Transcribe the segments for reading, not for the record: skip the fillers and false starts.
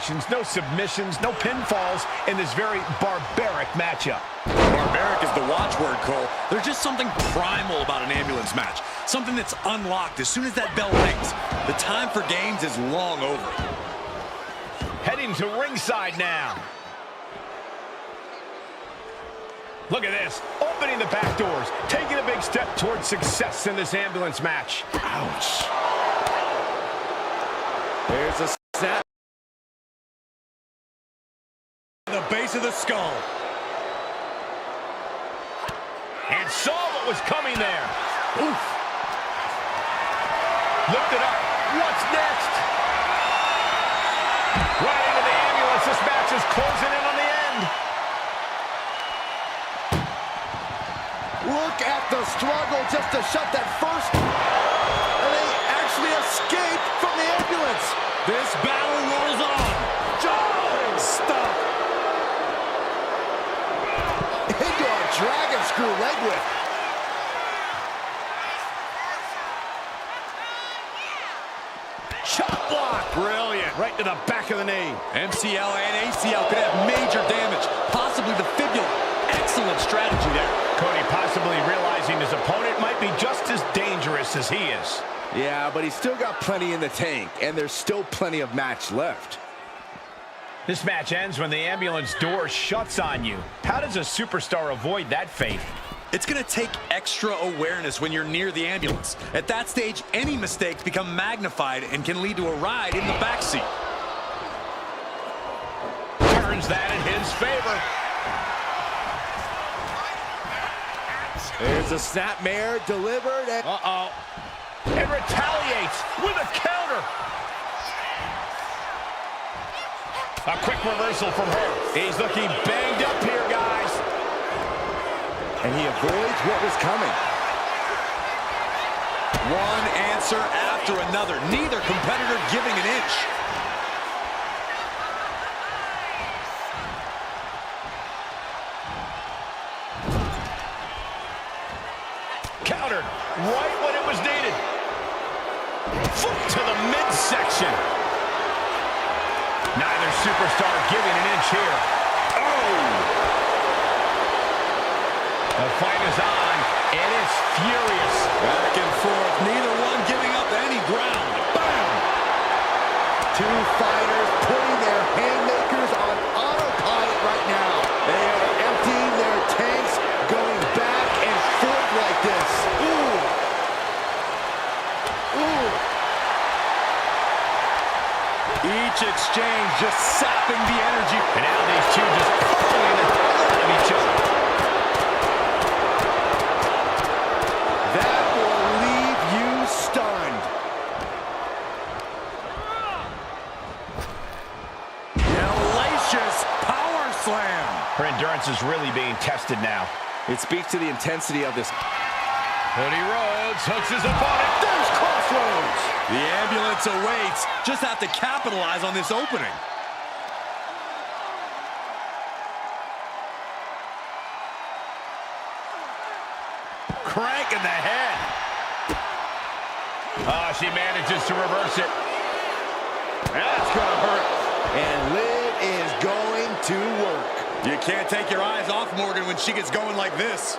eliminations, no submissions, no pinfalls in this very barbaric matchup. Barbaric is the watchword, Cole. There's just something primal about an ambulance match. Something that's unlocked as soon as that bell rings. The time for games is long over. Heading to ringside now. Look at this, opening the back doors, taking a big step towards success in this ambulance match. Ouch. There's a snap. The base of the skull. And saw what was coming there. Oof. Lifted up. What's next? Right into the ambulance. This match is closing in on the end. Look at the struggle just to shut that first. And they actually escaped from the ambulance. This battle rolls on. John, stop. Into a dragon screw leg whip. Chop block. Brilliant. Right to the back of the knee. MCL and ACL could have major damage, possibly the fibula. Excellent strategy there. Cody possibly realizing his opponent might be just as dangerous as he is. Yeah, but he's still got plenty in the tank, and there's still plenty of match left. This match ends when the ambulance door shuts on you. How does a superstar avoid that fate? It's going to take extra awareness when you're near the ambulance. At that stage, any mistakes become magnified and can lead to a ride in the backseat. Turns that in his favor. There's a snapmare delivered, and And retaliates with a counter. A quick reversal from her. He's looking banged up here, guys. and he avoids what was coming. One answer after another. Neither competitor giving an inch. Countered right when it was needed. Foot to the midsection. Neither superstar giving an inch here. Oh! The fight is on, and it's furious. Back and forth, neither one giving up any ground. Bam! Two fighters putting their haymakers on autopilot right now. They are emptying their tanks, going back and forth like this. Ooh. Ooh. Each exchange just sapping the energy. And now these two just pulling the hell out of each other. That will leave you stunned. Hellacious power slam. Her endurance is really being tested now. It speaks to the intensity of this. Cody Rhodes hooks his opponent. There's Crossroads. The ambulance awaits. Just have to capitalize on this opening. Crank in the head. Oh, she manages to reverse it. That's gonna hurt. And Liv is going to work. You can't take your eyes off Morgan when she gets going like this.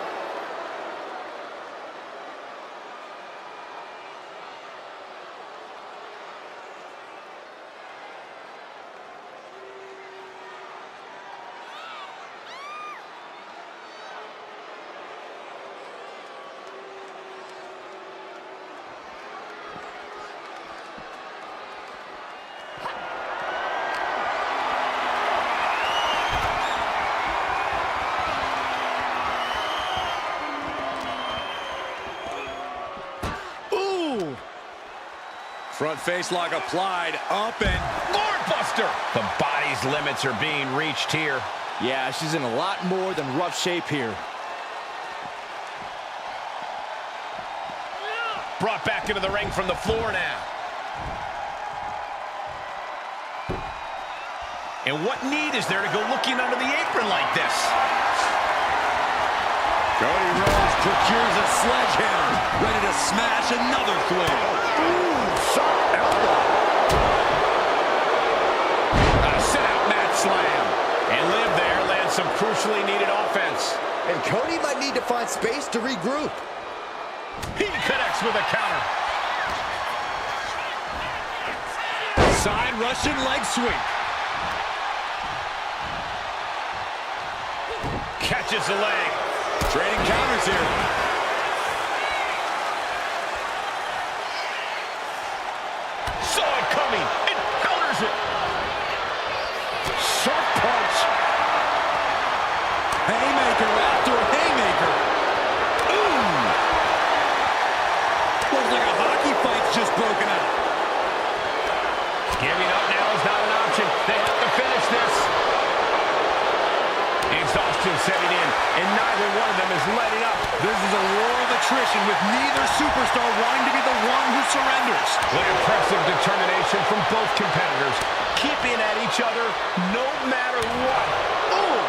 Front face lock applied, up and Lord Buster. The body's limits are being reached here. Yeah, she's in a lot more than rough shape here. Brought back into the ring from the floor now. And what need is there to go looking under the apron like this? Cody Rhodes procures a sledgehammer, ready to smash another thwing. Ooh, sharp elbow. A some crucially needed offense. And Cody might need to find space to regroup. He connects with a counter. Side Russian leg sweep. Catches the leg. Trading counters here. Saw it coming. It counters it. Sharp punch. Haymaker after haymaker. Ooh. Looks like a hockey fight's just broken out. Giving up now is not an option. They have to finish this. Exhaustion setting in, and neither one of them is letting up. This is a war of attrition with neither superstar wanting to be the one who surrenders. What impressive determination from both competitors, keeping at each other no matter what. Ooh!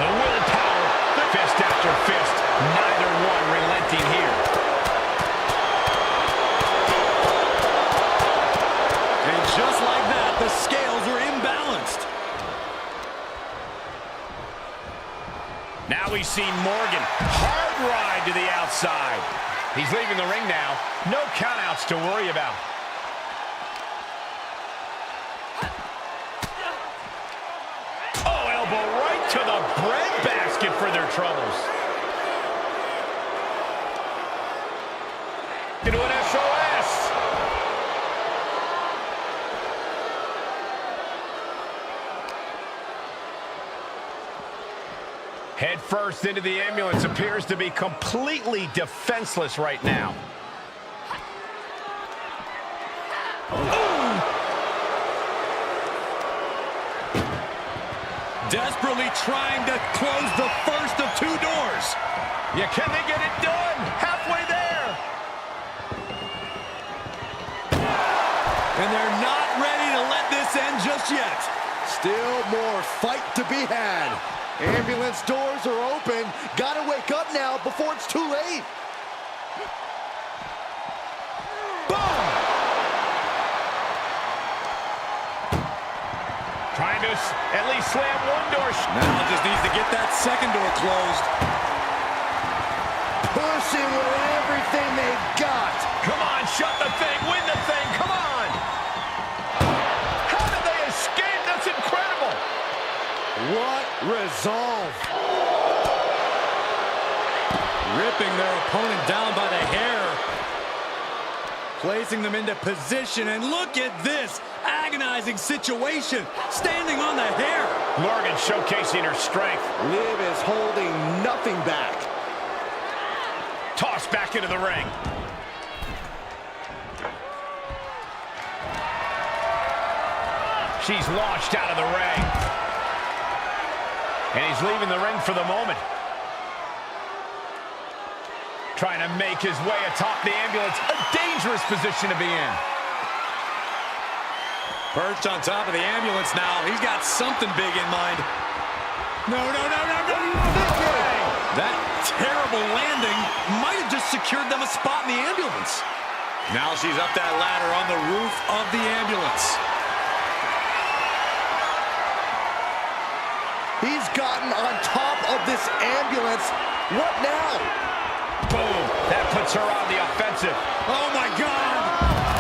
The willpower, the fist after fist, neither one relenting here. And just like that, the scales are imbalanced. Now we see Morgan, hard ride to the outside. He's leaving the ring now. No countouts to worry about. Oh, elbow right to the breadbasket for their troubles. Into an SOS. Head first into the ambulance, appears to be completely defenseless right now. Ooh. Desperately trying to close the first of two doors. Yeah, can they get it done? Halfway there. And they're not ready to let this end just yet. Still more fight to be had. Ambulance doors are open. Gotta wake up now before it's too late. Boom! Trying to at least slam one door. Now just needs to get that second door closed. Pushing with everything they've got. Come on, shut the thing, win the thing, come on! How did they escape? That's incredible! What resolve. Ripping their opponent down by the hair. Placing them into position, and look at this agonizing situation. Standing on the hair. Morgan showcasing her strength. Liv is holding nothing back. Tossed back into the ring. She's launched out of the ring. And he's leaving the ring for the moment. Trying to make his way atop the ambulance. A dangerous position to be in. Perched on top of the ambulance now. He's got something big in mind. No, no, no, no, no! That terrible landing might have just secured them a spot in the ambulance. Now she's up that ladder on the roof of the ambulance. He's gotten on top of this ambulance. What now? Boom. That puts her on the offensive. Oh, my God.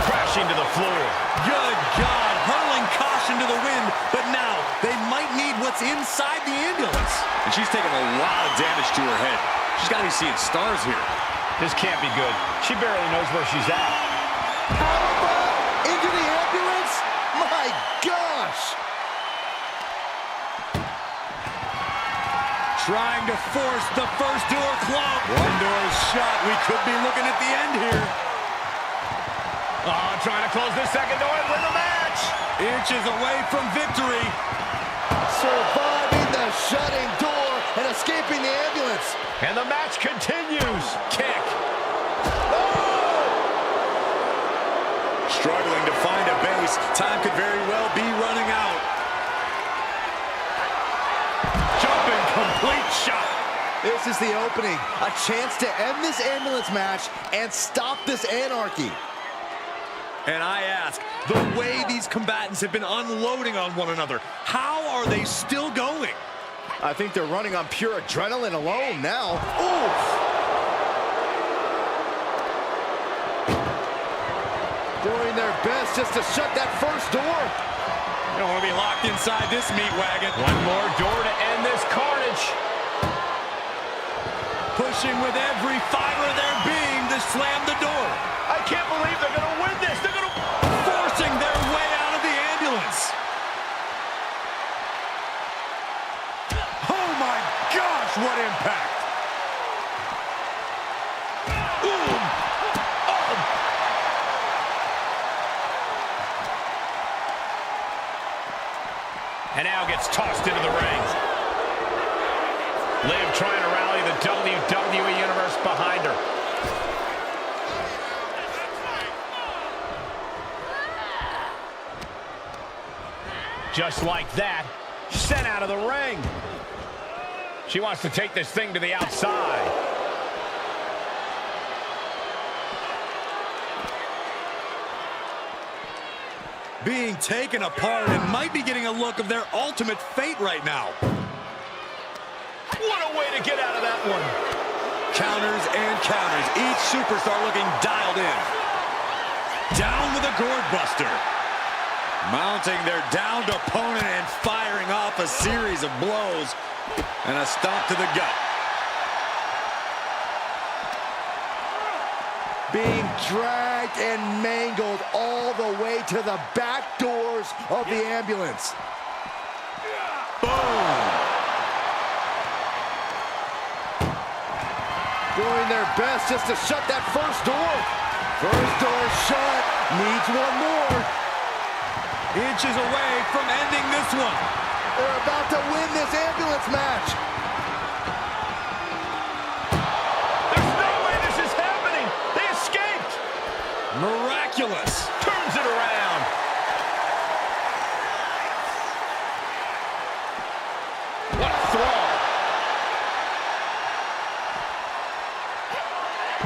Crashing to the floor. Good God. Hurling caution to the wind. But now they might need what's inside the ambulance. And she's taking a lot of damage to her head. She's got to be seeing stars here. This can't be good. She barely knows where she's at. Powerbomb into the ambulance? My gosh. Trying to force the first door closed. One door shut. We could be looking at the end here. Oh, trying to close this second door and win the match. Inches away from victory. Surviving the shutting door and escaping the ambulance. And the match continues. Kick. Oh! Struggling to find a base. Time could very well be running out. Jumping complete shot. This is the opening. A chance to end this ambulance match and stop this anarchy. And I ask, the way these combatants have been unloading on one another, how are they still going? I think they're running on pure adrenaline alone now. Oof! Doing their best just to shut that first door. You don't want to be locked inside this meat wagon. One more door to end this carnage. Pushing with every fiber of their being to slam the door. I can't believe they're going to win this. They're going to... Forcing their way out of the ambulance. Oh my gosh, what impact! Ooh. Oh. And now gets tossed into the ring. Liv trying to rally the WWE Universe behind her. Just like that, sent out of the ring. She wants to take this thing to the outside. Being taken apart and might be getting a look of their ultimate fate right now. What a way to get out of that one. Counters and counters. Each superstar looking dialed in. Down with a gourd buster. Mounting their downed opponent and firing off a series of blows. And a stomp to the gut. Being dragged and mangled all the way to the back doors of the ambulance. Boom! Doing their best just to shut that first door. First door shut. Needs one more. Inches away from ending this one. They're about to win this ambulance match. There's no way this is happening. They escaped. Miraculous. Turns it around. What a throw.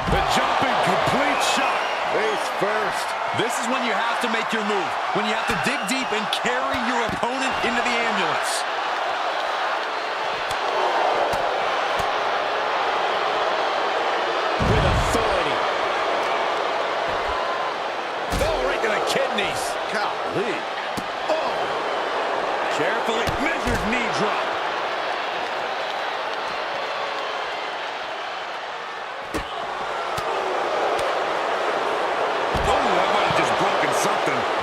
The jumping complete shot. Face first. This is when you have to make your move. When you have to dig deep and carry your opponent into the ambulance. With authority. Oh, right to the kidneys. Golly. Oh! Carefully measured knee drop.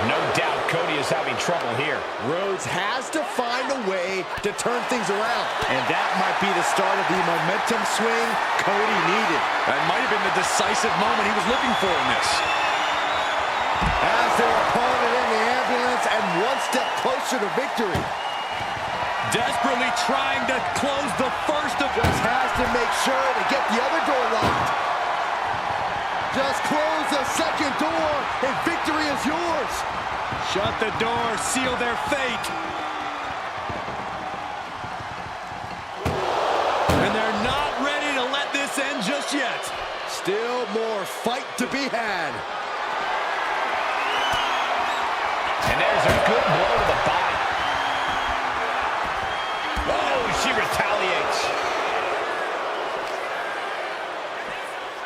No doubt Cody is having trouble here. Rhodes has to find a way to turn things around. And that might be the start of the momentum swing Cody needed. That might have been the decisive moment he was looking for in this. As their opponent in the ambulance and one step closer to victory. Desperately trying to close the first of... Just has to make sure to get the other door locked. Just close the second door and victory is yours. Shut the door, seal their fate. And they're not ready to let this end just yet. Still more fight to be had. And there's a good blow to the body. Oh, she retaliates.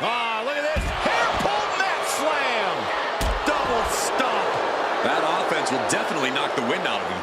Ah, look at this. Hair pull mat slam. Double stomp. That offense will definitely knock the wind out of him.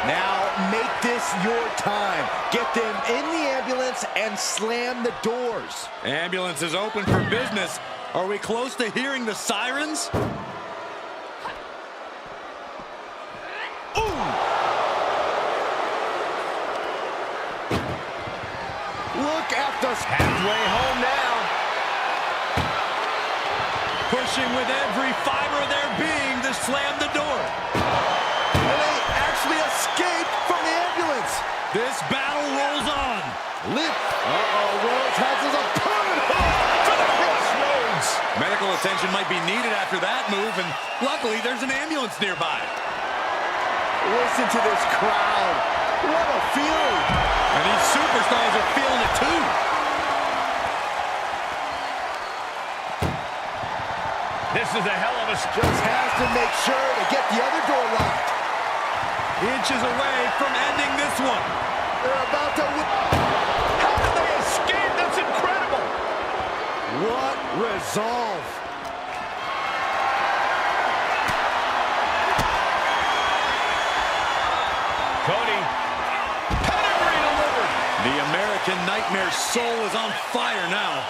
Now make this your time. Get them in the ambulance and slam the doors. Ambulance is open for business. Are we close to hearing the sirens? Ooh! Look at the... Halfway home now. Pushing with every fiber of their being to slam the door. And they actually escaped from the ambulance. This battle Liv. Rhodes has his opponent To the crossroads. Medical attention might be needed after that move, and luckily there's an ambulance nearby. Listen to this crowd. What a feeling. And these superstars are feeling it too. This is a hell of a Just has to make sure to get the other door locked. Inches away from ending this one. They're about to win. How did they escape? That's incredible. What resolve. Cody. Pedigree delivered. The American Nightmare's soul is on fire now.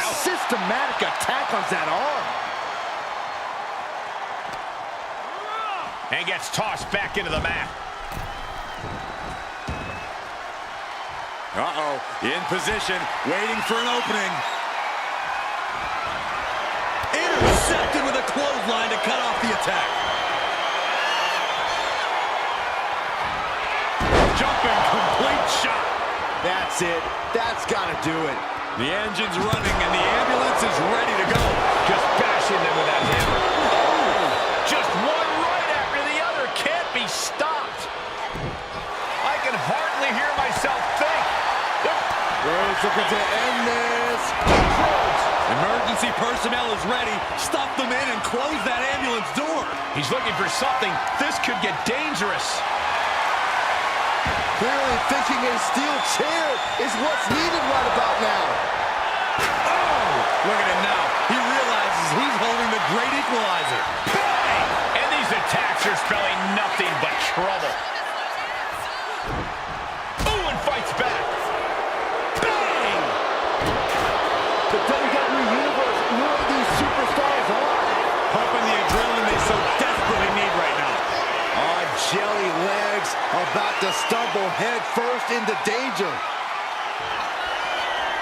Systematic attack on that arm. And gets tossed back into the mat. In position, waiting for an opening. Intercepted with a clothesline to cut off the attack. Jumping complete shot. That's it. That's got to do it. The engine's running and the ambulance is ready to go. Just bashing them with that hammer. Oh! Just one right after the other. Can't be stopped. I can hardly hear myself think. Rhodes looking to end this. Rhodes. Emergency personnel is ready. Stop them in and close that ambulance door. He's looking for something. This could get dangerous. Clearly thinking a steel chair is what's needed right about now. Oh! Look at him now. He realizes he's holding the great equalizer. Bang! And these attacks are spelling nothing but trouble. Ooh, and fights back. Bang! The WWE Universe luring these superstars on. Pumping the adrenaline they so desperately need right now. On jelly legs, about to stumble head first into danger.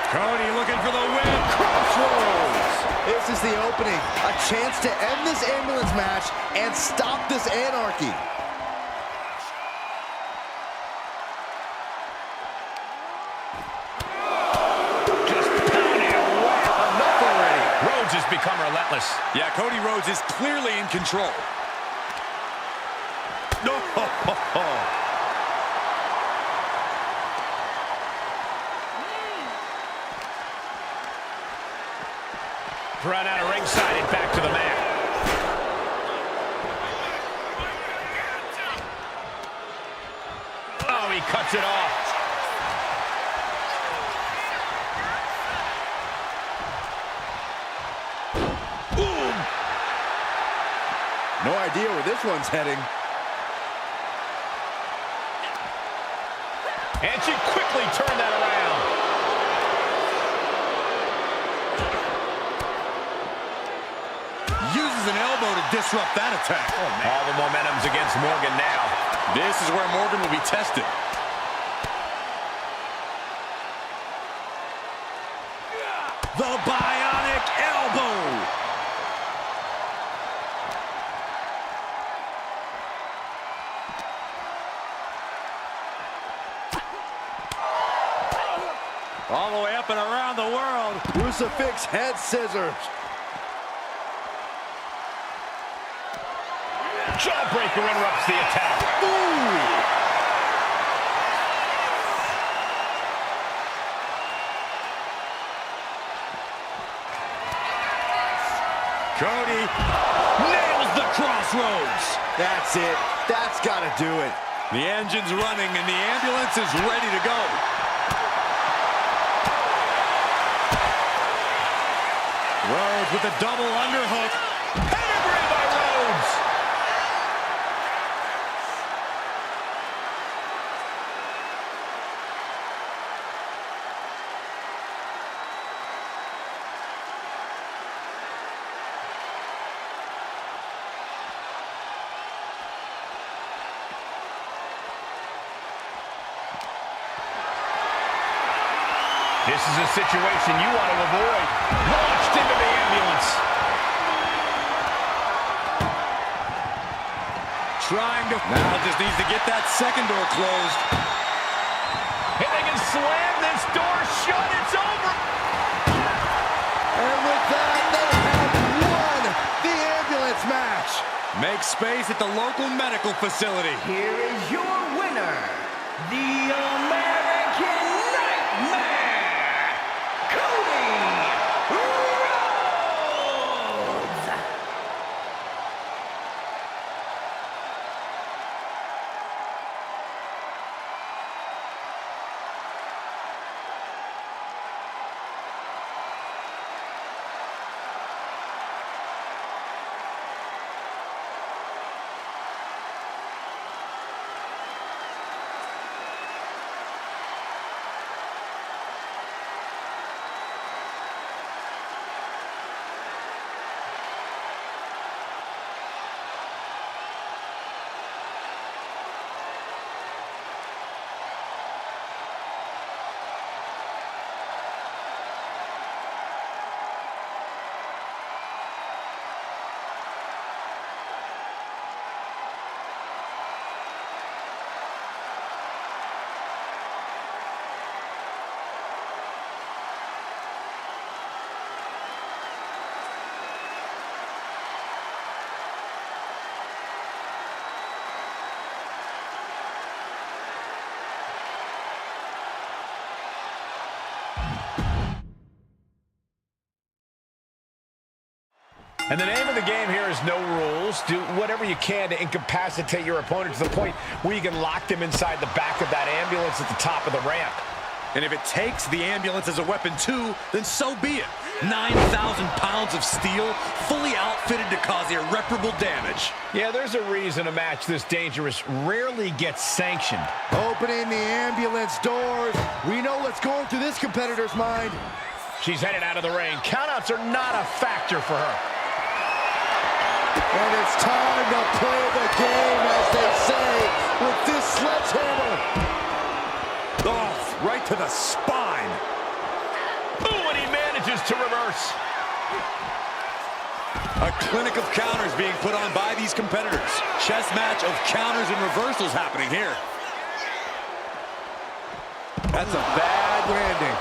Cody looking for the win. Crossroads. This is the opening. A chance to end this ambulance match and stop this anarchy. Just pounding away. Enough already. Rhodes has become relentless. Yeah, Cody Rhodes is clearly in control. No. Run out of ringside and back to the mat. Oh, he cuts it off. Boom. No idea where this one's heading. And she quickly turned that around. Uses an elbow to disrupt that attack. All the momentum's against Morgan now. This is where Morgan will be tested. The bionic elbow. All the way up and around the world. Crucifix head scissors. Jawbreaker interrupts the attack. Ooh. Cody nails the crossroads. That's it. That's got to do it. The engine's running and the ambulance is ready to go. Rhodes with a double underhook. Pedigree by Rhodes. This is a situation you want to avoid. Launched into the ambulance. Trying to... Now just needs to get that second door closed. And they can slam this door shut. It's over. And with that, they have won the ambulance match. Make space at the local medical facility. Here is your winner, the American Nightmare, Cody Rhodes. And the name of the game here is no rules. Do whatever you can to incapacitate your opponent to the point where you can lock them inside the back of that ambulance at the top of the ramp. And if it takes the ambulance as a weapon too, then so be it. 9,000 pounds of steel, fully outfitted to cause irreparable damage. Yeah, there's a reason a match this dangerous rarely gets sanctioned. Opening the ambulance doors. We know what's going through this competitor's mind. She's headed out of the ring. Countouts are not a factor for her. And it's time to play the game, as they say, with this sledgehammer. Oh, right to the spine. Ooh, and he manages to reverse. A clinic of counters being put on by these competitors. Chess match of counters and reversals happening here. That's a bad landing.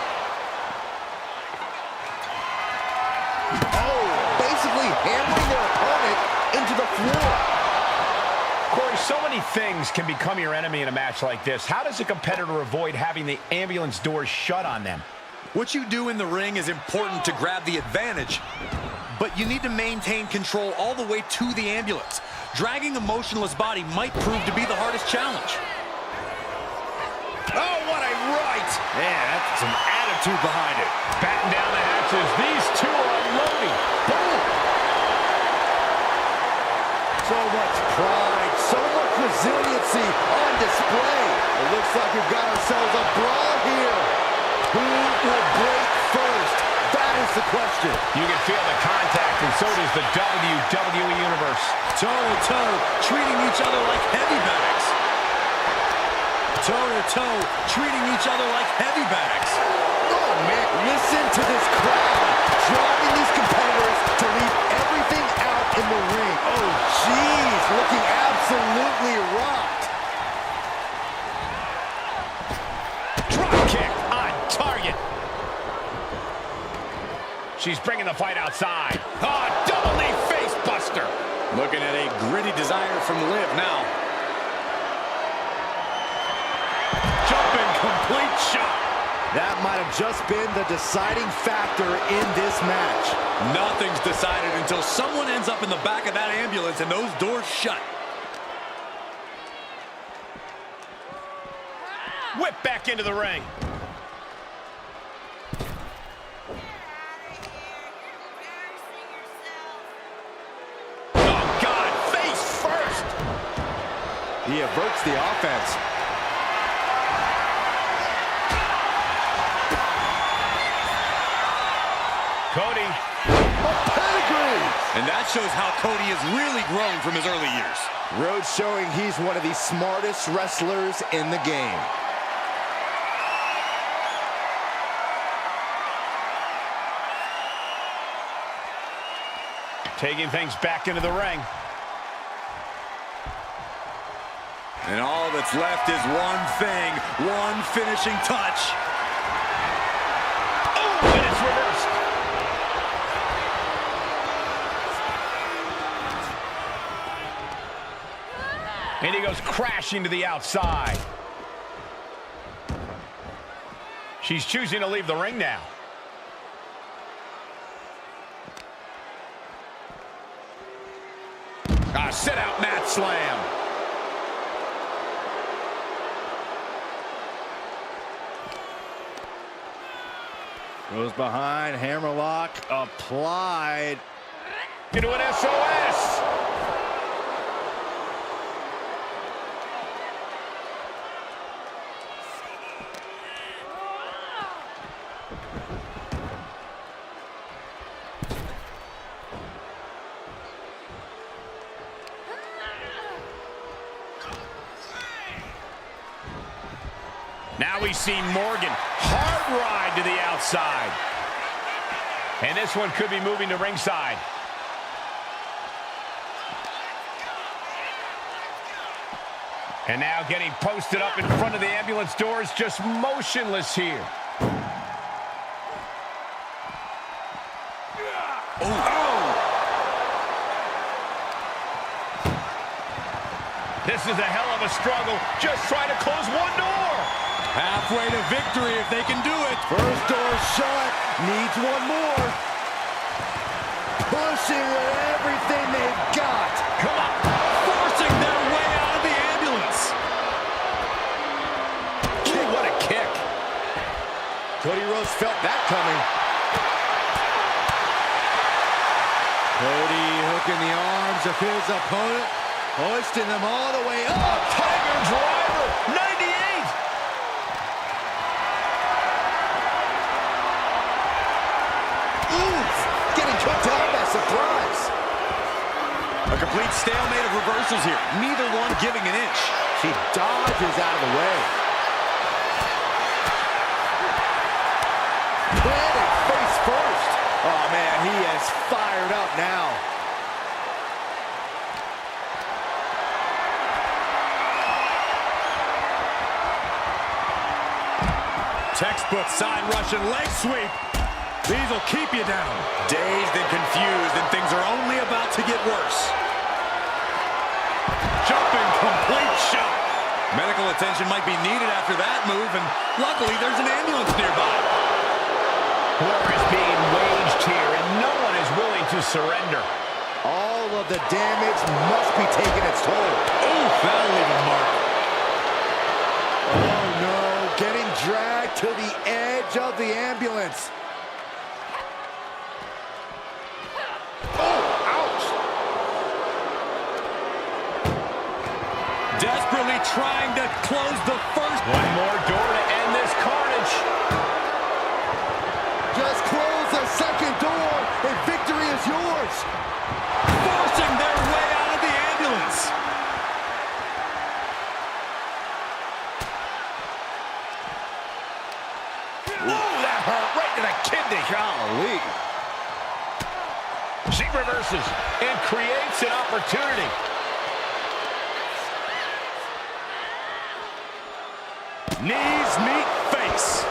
Oh, basically hammering their opponent into the floor. Corey, so many things can become your enemy in a match like this. How does a competitor avoid having the ambulance doors shut on them? What you do in the ring is important to grab the advantage, but you need to maintain control all the way to the ambulance. Dragging a motionless body might prove to be the hardest challenge. Oh, what a right! Man, that's some attitude behind it. Batten down the hatches. These two are unloading. Boom! So much pride, so much resiliency on display. It looks like we've got ourselves a brawl here. Who will break first? That is the question. You can feel the contact, and so does the WWE Universe. Toe-to-toe, treating each other like heavy bags. Toe-to-toe, treating each other like heavy bags. Oh, man, listen to this crowd driving these competitors to leave everything out in the ring. Oh, geez, looking absolutely rocked. Drop kick on target. She's bringing the fight outside. Oh, double knee face buster. Looking at a gritty desire from Liv now. Jumping complete shot. That might have just been the deciding factor in this match. Nothing's decided until someone ends up in the back of that ambulance and those doors shut. Whip back into the ring. Oh, God, face first. He averts the offense. Cody. A pedigree! And that shows how Cody has really grown from his early years. Rhodes showing he's one of the smartest wrestlers in the game. Taking things back into the ring. And all that's left is one thing, one finishing touch. Oh, and it's reversed. And he goes crashing to the outside. She's choosing to leave the ring now. Sit out mat slam. Goes behind, hammerlock applied. Into an SOS. Now we see Morgan. Hard ride to the outside. And this one could be moving to ringside. And now getting posted up in front of the ambulance doors, just motionless here. This is a hell of a struggle. Just trying to close one door. Halfway to victory if they can do it. First door shut. Needs one more. Pushing with everything they've got. Come on. Forcing their way out of the ambulance. Oh, what a kick. Cody Rhodes felt that coming. Cody hooking the arms of his opponent. Hoisting them all the way up. Tiger driver. 98. Oof. Getting cooked out by surprise. A complete stalemate of reversals here. Neither one giving an inch. She dodges out of the way. Planted face first. Oh, man, he is fired up now. Textbook side Russian leg sweep. These will keep you down. Dazed and confused, and things are only about to get worse. Jumping complete shot. Medical attention might be needed after that move, and luckily there's an ambulance nearby. War is being waged here, and no one is willing to surrender. All of the damage must be taking its toll. Oof, that'll leave a mark. Oh, no. Getting dragged to the edge of the ambulance. Oh, ouch. Desperately trying to close the first. One more door to end this carnage. Just close the second door, and victory is yours. Forcing their way out of the ambulance. Ooh, that hurt right to the kidney. Golly. She reverses and creates an opportunity. Knees meet face.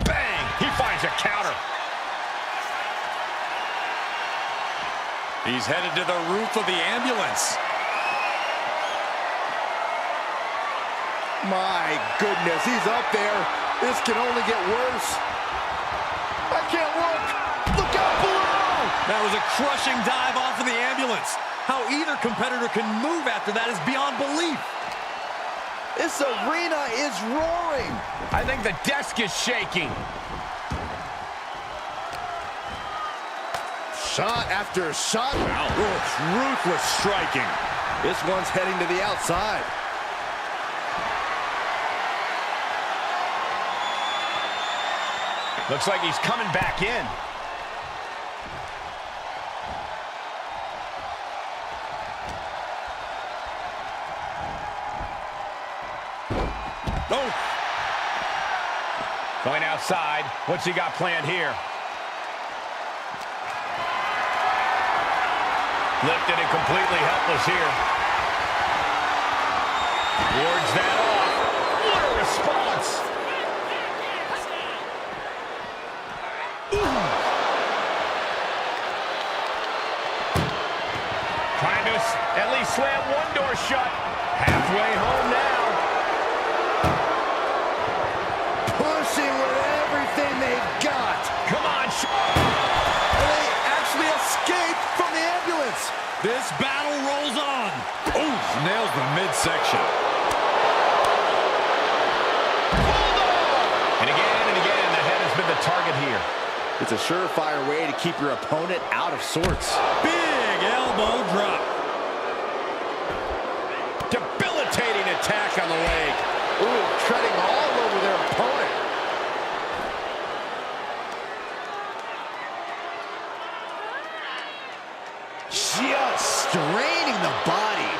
Bang! He finds a counter. He's headed to the roof of the ambulance. My goodness, he's up there. This can only get worse. I can't look. Look out below. That was a crushing dive off of the ambulance. How either competitor can move after that is beyond belief. This arena is roaring. I think the desk is shaking. Shot after shot. Ruthless striking. This one's heading to the outside. Looks like he's coming back in. Oh! Going outside. What's he got planned here? Lifted and completely helpless here. Wards that off. What a response! Ooh. Trying to at least slam one door shut. Halfway home now. Pushing with everything they've got. Come on. And they actually escaped from the ambulance. This battle rolls on. Oh, nails the midsection. And again, the head has been the target here. It's a surefire way to keep your opponent out of sorts. Big elbow drop. Debilitating attack on the leg. Ooh, treading all over their opponent. Just straining the body.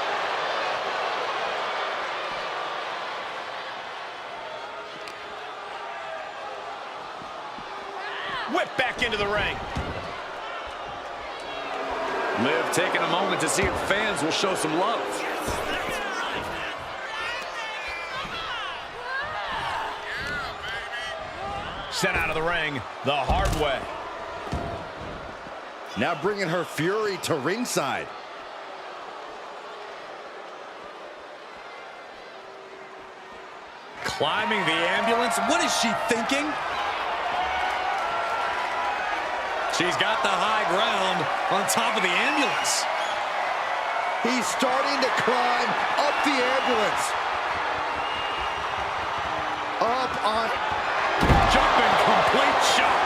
Whip back into the ring. Liv taking a moment to see if fans will show some love. Sent out of the ring the hard way. Now bringing her fury to ringside. Climbing the ambulance. What is she thinking? She's got the high ground on top of the ambulance. He's starting to climb up the ambulance. Up on... Jumping complete shot.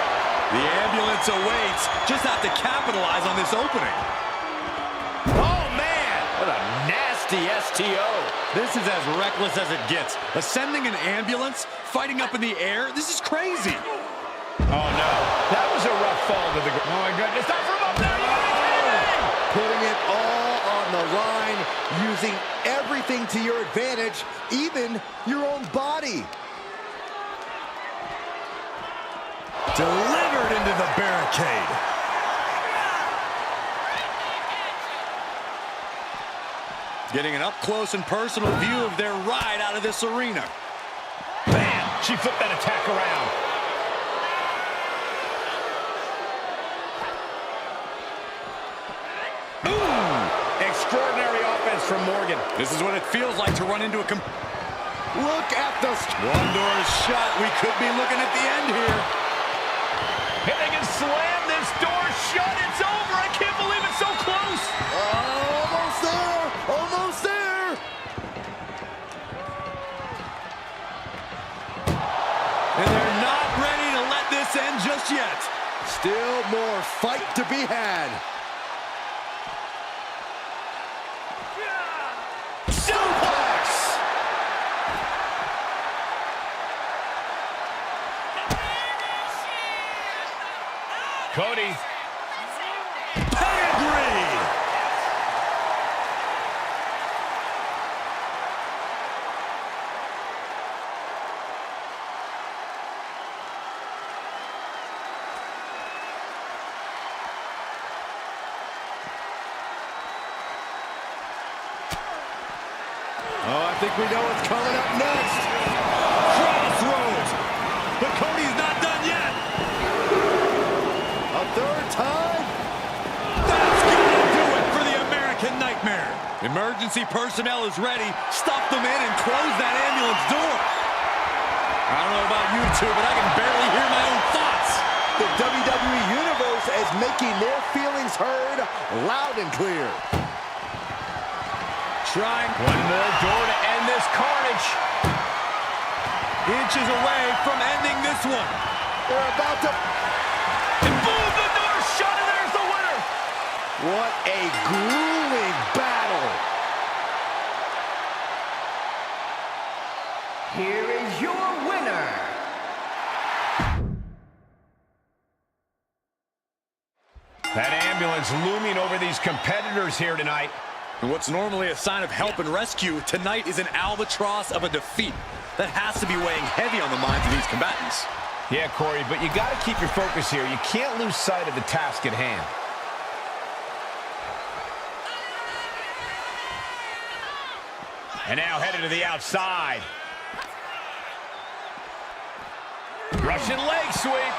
The ambulance awaits. Just have to capitalize on this opening. Oh, man. What a nasty STO. This is as reckless as it gets. Ascending an ambulance, fighting up in the air. This is crazy. Oh, no. That was a rough fall to the ground. Oh, my goodness. Not from up there. Putting it all on the line, using everything to your advantage, even your own body. Delivered into the barricade. Getting an up-close and personal view of their ride out of this arena. Bam! She flipped that attack around. Ooh! Extraordinary offense from Morgan. This is what it feels like to run into a... Look at the... One door is shut. We could be looking at the end here. And they can slam this door shut. It's over. I can't believe it's so close. Almost there. Almost there. And they're not ready to let this end just yet. Still more fight to be had. Suplex. Cody. Pedigree. Oh, I think we know what's coming up next. Crossroads. But Cody's not done yet. A third time. That's gonna do it for the American Nightmare. Emergency personnel is ready. Stuff them in and close that ambulance door. I don't know about you two, but I can barely hear my own thoughts. The WWE Universe is making their feelings heard loud and clear. Trying One more door to end this carnage. inches away from ending this one. They're about to... And boom, the door shut, and there's the winner. What a grueling battle. Here is your winner, ambulance looming over these competitors here tonight. And what's normally a sign of help and rescue, tonight is an albatross of a defeat. That has to be weighing heavy on the minds of these combatants. Yeah, Corey, but you got to keep your focus here. You can't lose sight of the task at hand. And now headed to the outside. Russian leg sweep.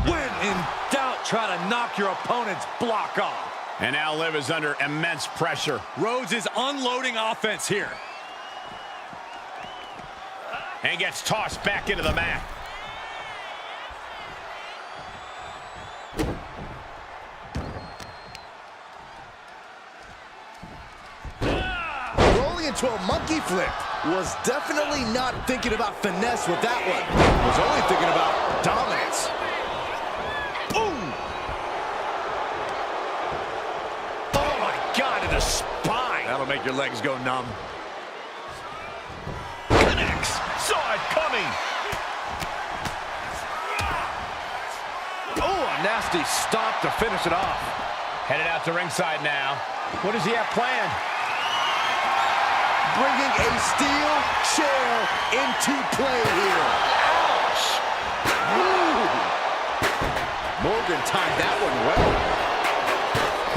When in doubt, try to knock your opponent's block off. And now Liv is under immense pressure. Rhodes is unloading offense here. And gets tossed back into the mat. Rolling into a monkey flip. Was definitely not thinking about finesse with that one. Was only thinking about dominance. Boom! Oh my God, to the spine. That'll make your legs go numb. Connects. Saw it coming. Oh, a nasty stop to finish it off. Headed out to ringside now. What does he have planned? Bringing a steel chair into play here. Ouch! Ooh. Morgan timed that one well.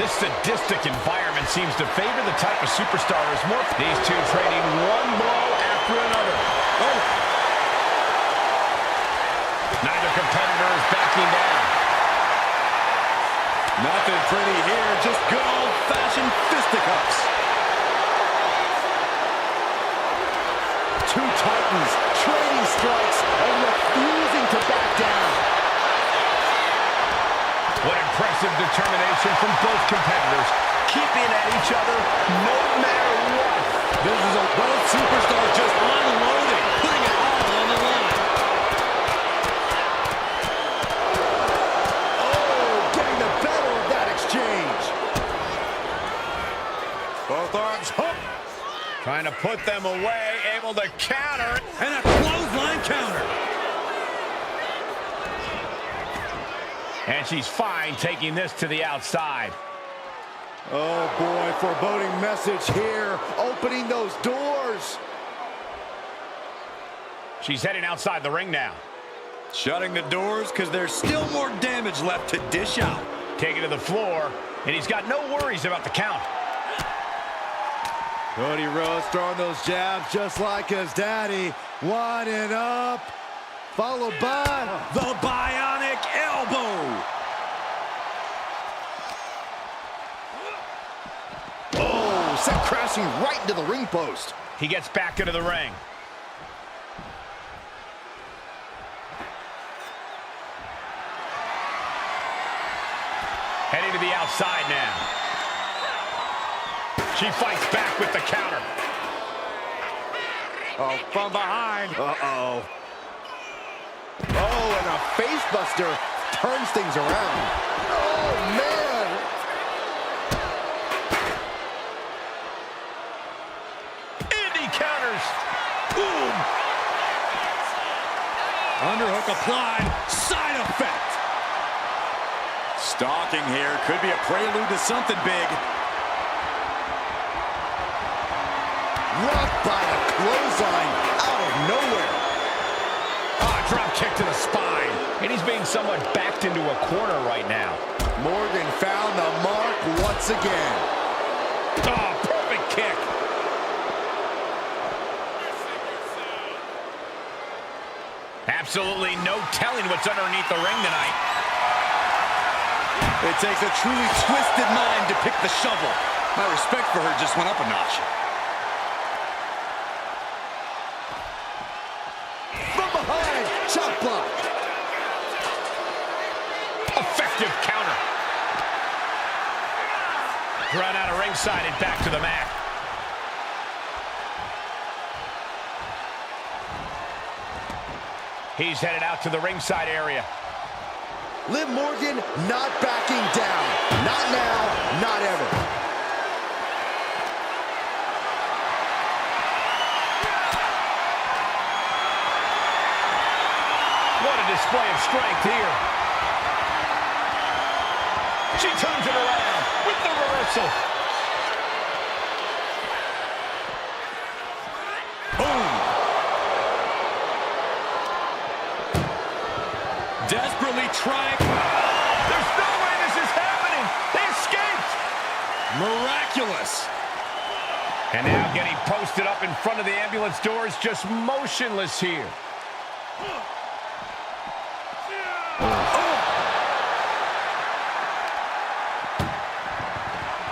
This sadistic environment seems to favor the type of superstars more. These two trading one blow after another. Oh! Neither competitor is backing down. Nothing pretty here, just good old-fashioned fisticuffs. Two titans trading strikes and refusing to back down. What impressive determination from both competitors, keeping at each other no matter what. This is both superstars just unloading, putting it all on the line. Oh, getting the better of that exchange. Both arms hooked. Trying to put them away, able to counter. And a clothesline counter. And she's fine taking this to the outside. Oh boy, foreboding message here, opening those doors. She's heading outside the ring now. Shutting the doors because there's still more damage left to dish out. Taken to the floor, and he's got no worries about the count. Cody Rhodes throwing those jabs just like his daddy. Winding up, followed by The bionic elbow. oh, sent crashing right into the ring post. He gets back into the ring. Heading to the outside now. She fights back with the counter. Oh, from behind. Uh-oh. Oh, and a face buster turns things around. Oh, man. Indy counters. Boom. Underhook applied. Side effect. Stalking here. Could be a prelude to something big. Rocked by a clothesline out of nowhere. Drop kick to the spine. And he's being somewhat backed into a corner right now. Morgan found the mark once again. Oh, perfect kick. Absolutely no telling what's underneath the ring tonight. It takes a truly twisted mind to pick the shovel. My respect for her just went up a notch. From behind, chop block. Effective counter. Run out of ringside and back to the mat. He's headed out to the ringside area. Liv Morgan not backing down. Not now, not ever. What a display display of strength here. She turns it around with the reversal. Boom. Desperately trying. There's no way this is happening. They escaped. Miraculous. And now getting posted up in front of the ambulance doors, just motionless here.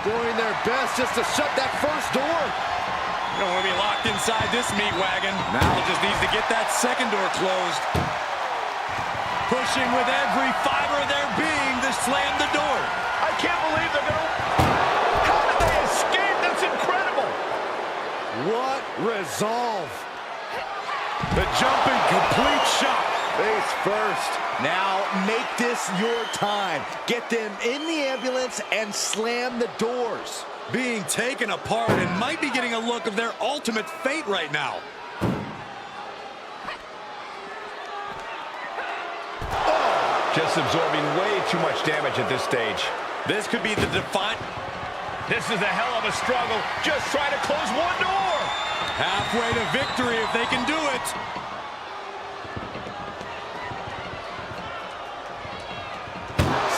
Doing their best just to shut that first door. You don't want to be locked inside this meat wagon. Now just needs to get that second door closed. Pushing with every fiber of their being to slam the door. I can't believe they're going to... How did they escape? That's incredible. What resolve. The jumping complete shot. Face first. Now make this your time. Get them in the ambulance and slam the doors. Being taken apart and might be getting a look of their ultimate fate right now. Just absorbing way too much damage at this stage. This could be the define. This is a hell of a struggle. Just trying to close one door. Halfway to victory if they can do it.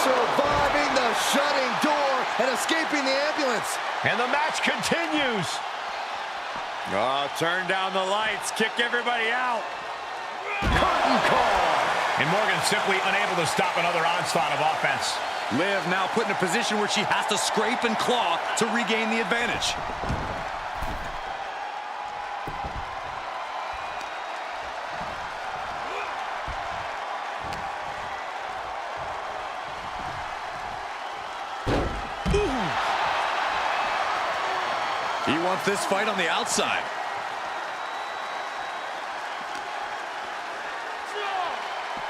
Surviving the shutting door and escaping the ambulance. And the match continues. Oh, turn down the lights. Kick everybody out. Curtain call. And Morgan simply unable to stop another onslaught of offense. Liv now put in a position where she has to scrape and claw to regain the advantage. He wants this fight on the outside.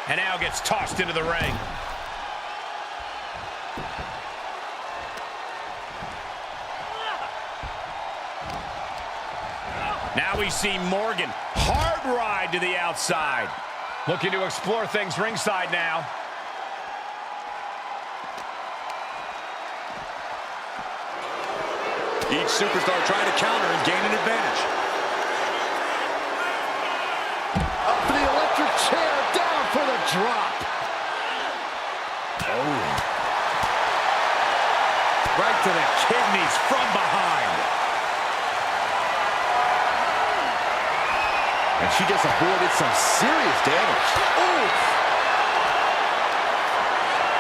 And now gets tossed into the ring. Now we see Morgan. Hard ride to the outside. Looking to explore things ringside now. Each superstar trying to counter and gain an advantage. Up for the electric chair, down for the drop. Oh. Right to the kidneys from behind. And she just avoided some serious damage. Ooh.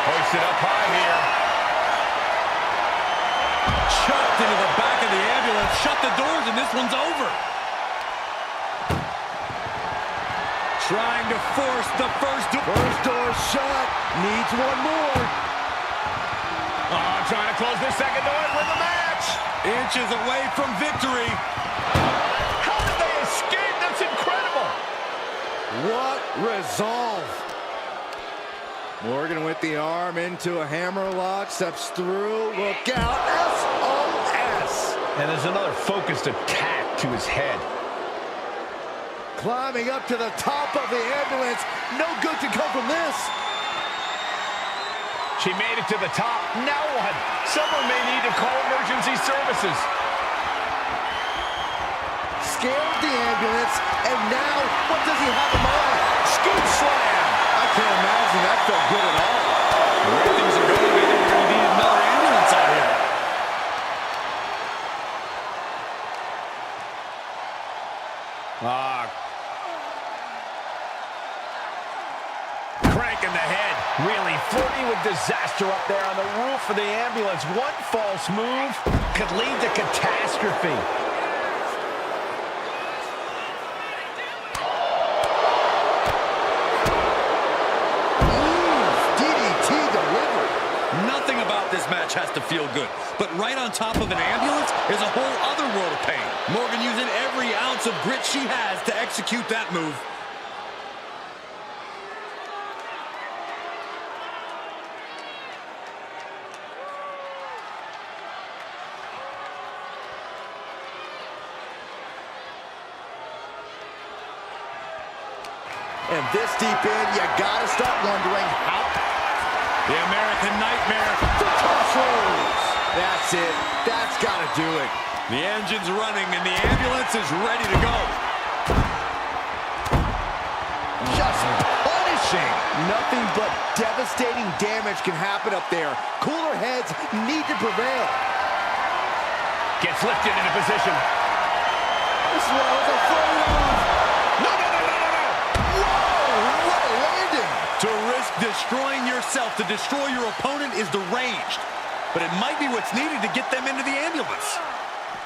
Hoisted up high here. Chucked into the back of the ambulance. Shut the doors and this one's over. Trying to force the first door. First door shut. Needs one more. Oh, trying to close this second door and win the match. Inches away from victory. How did they escape? That's incredible. What resolve. Morgan with the arm into a hammerlock. Steps through. Look out. SOS. And there's another focused attack to his head. Climbing up to the top of the ambulance. No good can come from this. She made it to the top. Now what? Someone may need to call emergency services. Scared the ambulance. And now, what does he have in mind? Scoop slam. I can't imagine that felt good at all. The way things are going, maybe we're going to need another ambulance out here. Cranking the head. Really flirting with disaster up there on the roof of the ambulance. One false move could lead to catastrophe. DDT delivered. Nothing about this match has to feel good, but right on top of an ambulance is a whole other world of pain. Morgan using every ounce of grit she has to execute that move. And this deep in, you gotta start wondering how... The American Nightmare. The crossroads. That's it. That's gotta do it. The engine's running and the ambulance is ready to go. Just punishing. Nothing but devastating damage can happen up there. Cooler heads need to prevail. Gets lifted into position. This is what I was afraid of. No. Whoa, what a landing. To risk destroying yourself to destroy your opponent is deranged. But it might be what's needed to get them into the ambulance.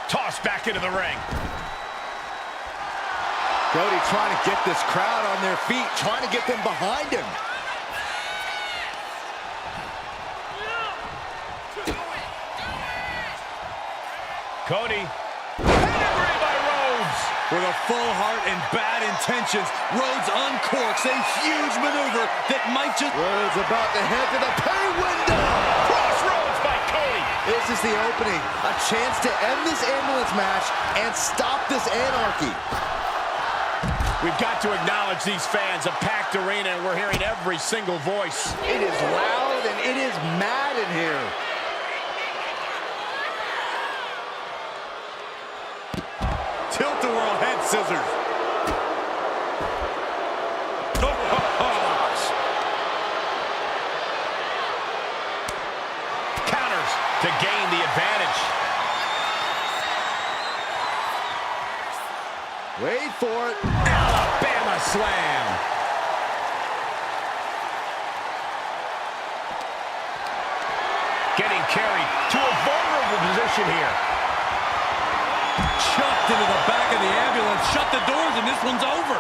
Tossed back into the ring. Cody trying to get this crowd on their feet, trying to get them behind him. Cody. Pedigree by Rhodes. With a full heart and bad intentions, Rhodes uncorks a huge maneuver that might just... Rhodes about to head to the pay window. Crossroads by Cody. This is the opening. A chance to end this ambulance match and stop this anarchy. We've got to acknowledge these fans, a packed arena, and we're hearing every single voice. It is loud and it is mad in here. Tilt-a-whirl head scissors. Counters to gain the advantage. Wait for it. Alabama slam. Getting carried to a vulnerable position here. Chucked into the back of the ambulance. Shut the doors and this one's over.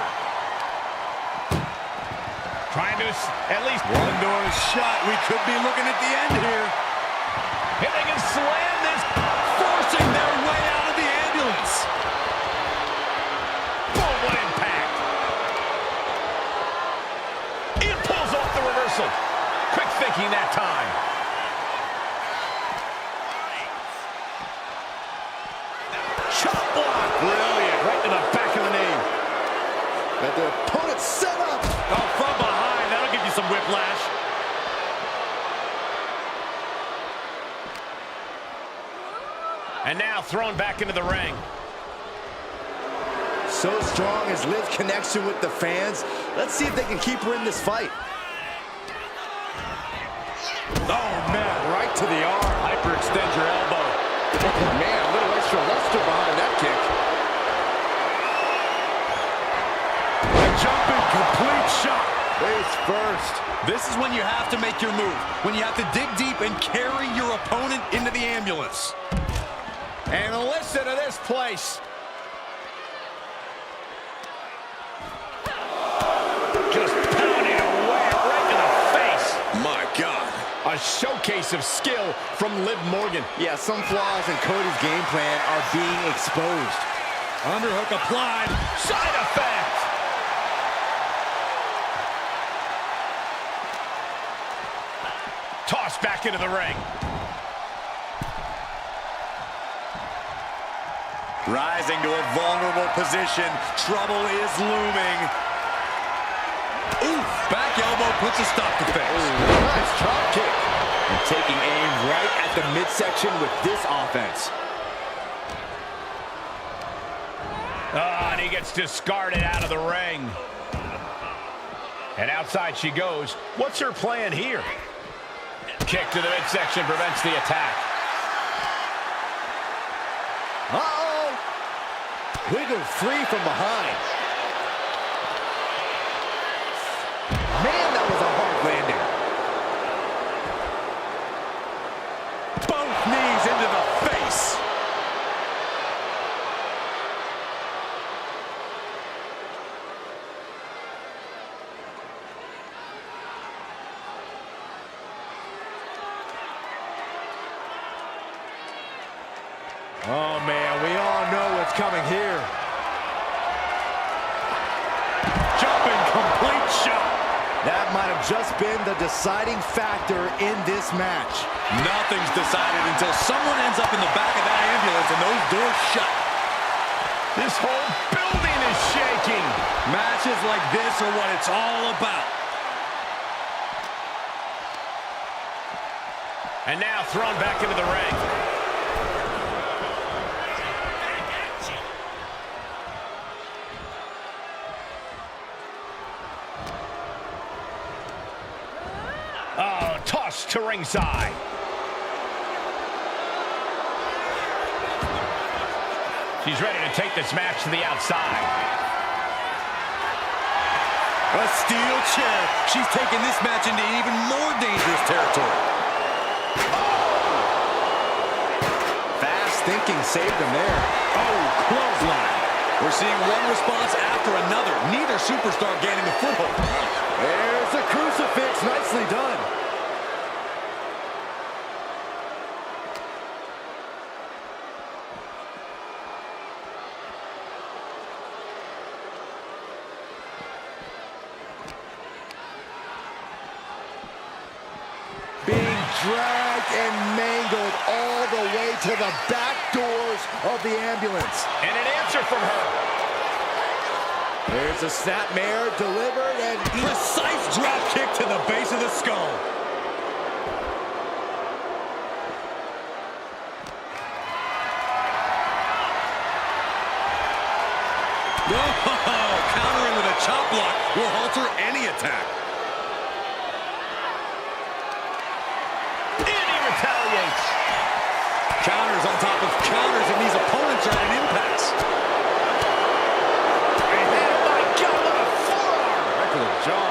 Trying to at least... One door is shut. We could be looking at the end here. If they can slam this... Forcing their way out of the ambulance. Boom, what impact. It pulls off the reversal. Quick thinking that time. Chop block. Brilliant. Right to the back of the knee. Got their opponent set up. Oh, from behind. That'll give you some whiplash. And now thrown back into the ring. So strong is Liv's connection with the fans. Let's see if they can keep her in this fight. Oh, man. Right to the arm. Hyperextend your elbow. Man, a little extra luster behind that kick. A jumping complete shot. Face first. This is when you have to make your move. When you have to dig deep and carry your opponent into the ambulance. And listen to this place. Just pounding away right to the face. My God. A showcase of skill from Liv Morgan. Yeah, some flaws in Cody's game plan are being exposed. Underhook applied. Side effect. Tossed back into the ring. Rising to a vulnerable position. Trouble is looming. Ooh, back elbow puts a stop to face. Nice chop kick. And taking aim right at the midsection with this offense. And he gets discarded out of the ring. And outside she goes. What's her plan here? Kick to the midsection prevents the attack. Uh-oh. Wiggle free from behind. Man, that was a hard landing. Both knees into the face. Oh, man, we all know what's coming here. Jumping complete shot. That might have just been the deciding factor in this match. Nothing's decided until someone ends up in the back of that ambulance and those doors shut. This whole building is shaking. Match Matches like this are what it's all about. And now thrown back into the ring. Oh, tossed to ringside. She's ready to take this match to the outside. A steel chair. She's taking this match into even more dangerous territory. Fast thinking saved him there. Oh, clothesline. We're seeing one response after another. Neither superstar gaining a foothold. There's a crucifix. Nicely done. Being dragged and mangled all the way to the back doors of the ambulance. And an answer from her. There's a snapmare delivered and Precise drop kick to the base of the skull. Oh, countering with a chop block will alter any attack. Retaliates. Counters on top of counters, and these opponents are at an impasse. And my God, what a forearm. right to the jaw.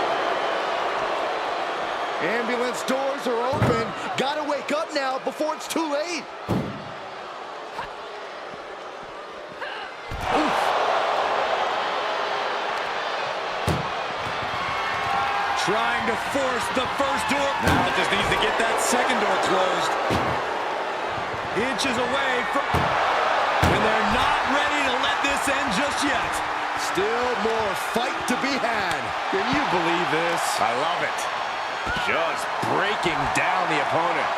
Ambulance doors are open. Gotta wake up now before it's too late. Trying to force the first door. Now it just needs to get that second door closed. Inches away from... And they're not ready to let this end just yet. Still more fight to be had. Can you believe this? I love it. Just breaking down the opponent.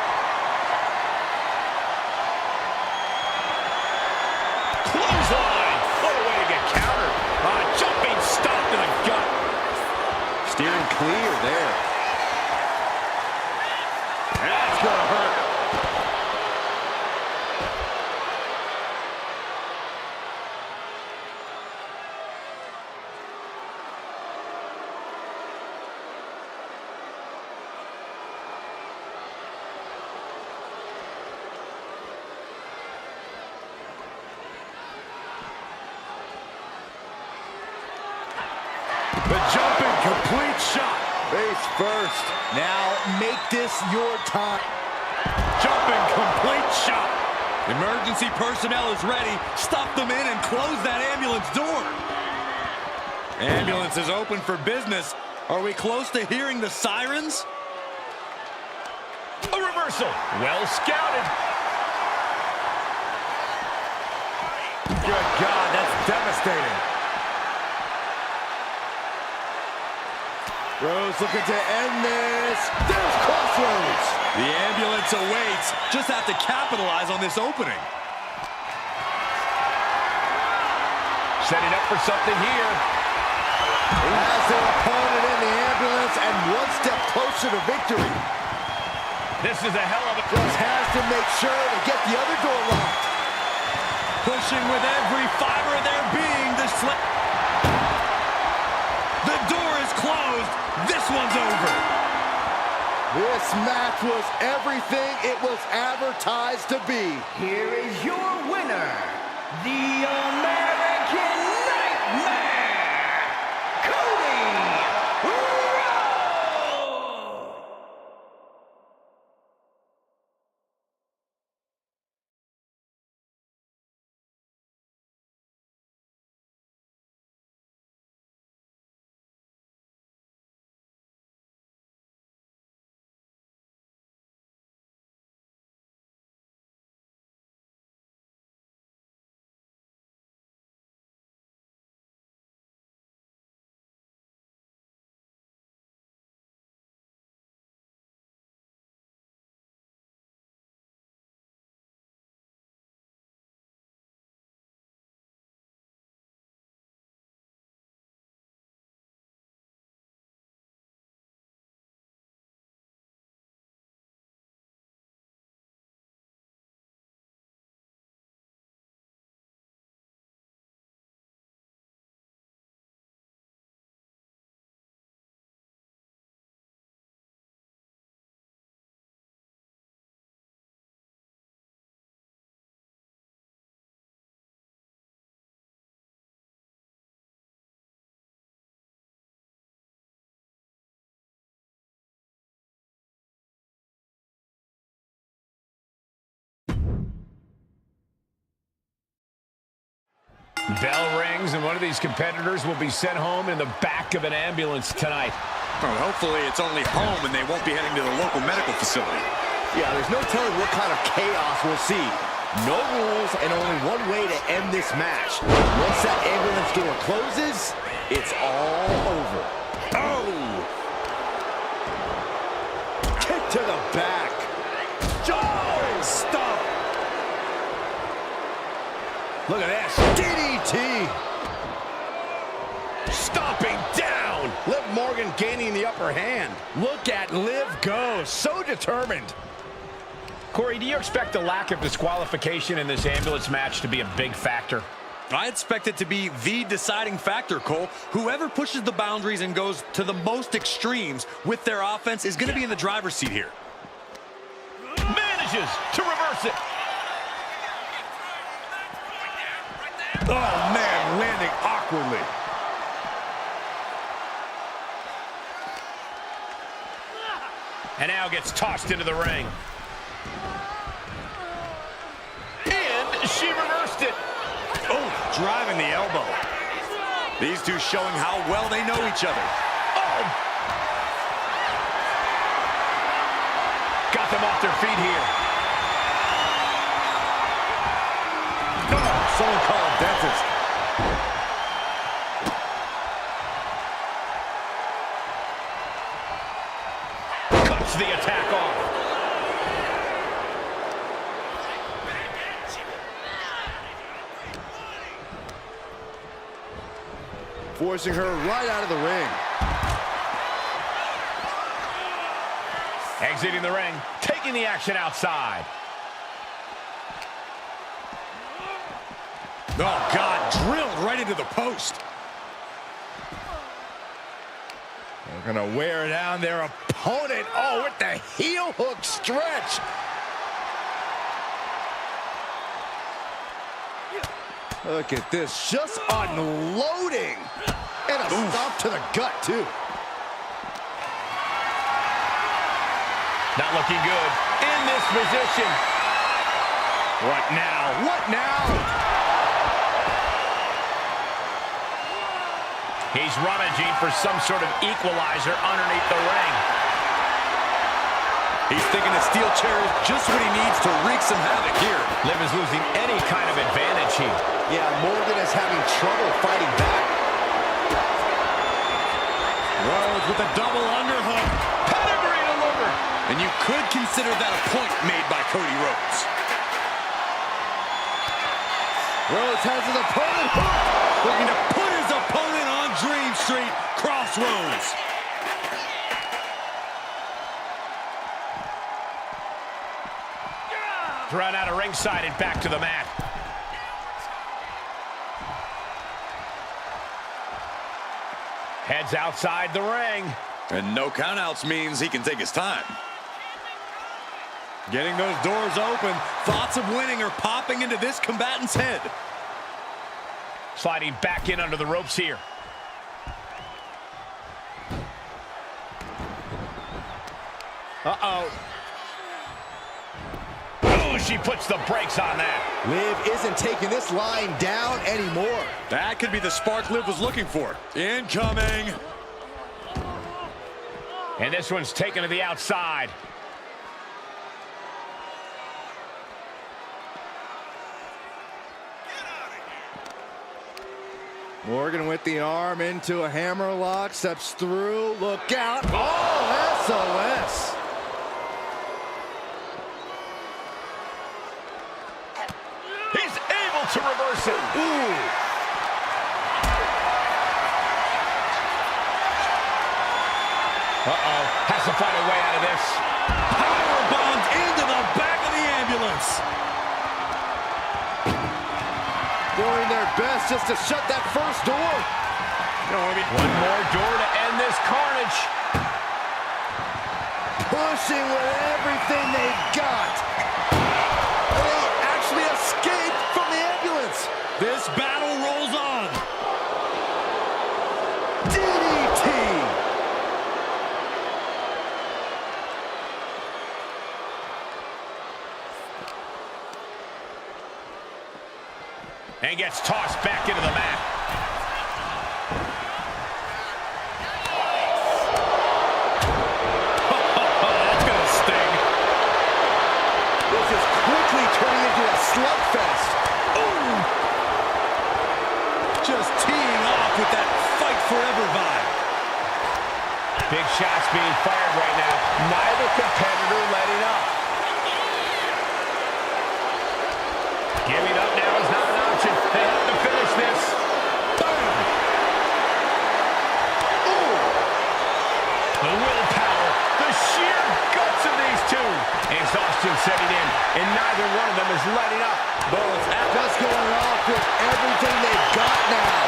Clothesline. What a way to get countered. Jumping stomp to the gut. Steering clear there. That's gonna hurt. The jumping complete shot. Face first. Now make this your time. Jumping complete shot. Emergency personnel is ready. Stuff them in and close that ambulance door. Ambulance is open for business. Are we close to hearing the sirens? A reversal. Well scouted. Good God, that's devastating. Rhodes looking to end this. There's Crossroads. The ambulance awaits. Just have to capitalize on this opening. Setting up for something here. Has their opponent in the ambulance and one step closer to victory. This is a hell of a... Rhodes has to make sure to get the other door locked. Pushing with every fiber of their being. The door is closed. This one's over. This match was everything it was advertised to be. Here is your winner, the American Nightmare. Bell rings, and one of these competitors will be sent home in the back of an ambulance tonight. Well, hopefully it's only home and they won't be heading to the local medical facility. Yeah, there's no telling what kind of chaos we'll see. No rules and only one way to end this match. Once that ambulance door closes, it's all over. Oh! Kick to the back. Oh, stop. Look at this. DDT. Stomping down. Liv Morgan gaining the upper hand. Look at Liv go. So determined. Corey, do you expect the lack of disqualification in this ambulance match to be a big factor? I expect it to be the deciding factor, Cole. Whoever pushes the boundaries and goes to the most extremes with their offense is going to be in the driver's seat here. Manages to reverse it. Oh, man, landing awkwardly. And now gets tossed into the ring. And she reversed it. Oh, driving the elbow. These two showing how well they know each other. Oh! Got them off their feet here. Oh, someone call a dentist. Cuts the attack off. Forcing her right out of the ring. Exiting the ring, taking the action outside. Oh, God, drilled right into the post. They're going to wear down their opponent. Oh, with the heel hook stretch. Look at this, just unloading. And a stomp to the gut, too. Not looking good in this position. What now? What now? He's rummaging for some sort of equalizer underneath the ring. He's thinking a steel chair is just what he needs to wreak some havoc here. Liv is losing any kind of advantage here. Yeah, Morgan is having trouble fighting back. Rhodes with a double underhook. Pedigree delivered. And you could consider that a point made by Cody Rhodes. Rhodes has his opponent hooked. Looking to put his opponent on Dream Street Crossroads. Thrown out of ringside and back to the mat. Heads outside the ring. And no countouts means he can take his time. Getting those doors open. Thoughts of winning are popping into this combatant's head. Sliding back in under the ropes here. Uh-oh. Oh, she puts the brakes on that. Liv isn't taking this line down anymore. That could be the spark Liv was looking for. Incoming. And this one's taken to the outside. Morgan with the arm into a hammerlock, steps through, look out. Oh, SOS. He's able to reverse it. Ooh. Uh-oh, has to find a way out of this. Powerbombed into the back of the ambulance. Doing their best just to shut that first door. One more door to end this carnage. Pushing with everything they've got. They actually escaped from the ambulance. This battle rolls on. DDT. And gets tossed back into the mat. That's gonna sting. This is quickly turning into a slugfest. Ooh. Just teeing off with that fight forever vibe. Big shots being fired right now. Neither competitor letting up. Giving up now is not an option. They have to finish this. Boom! Ooh! The willpower, the sheer guts of these two. Exhaustion setting in, and neither one of them is letting up. Both just going off with everything they've got now.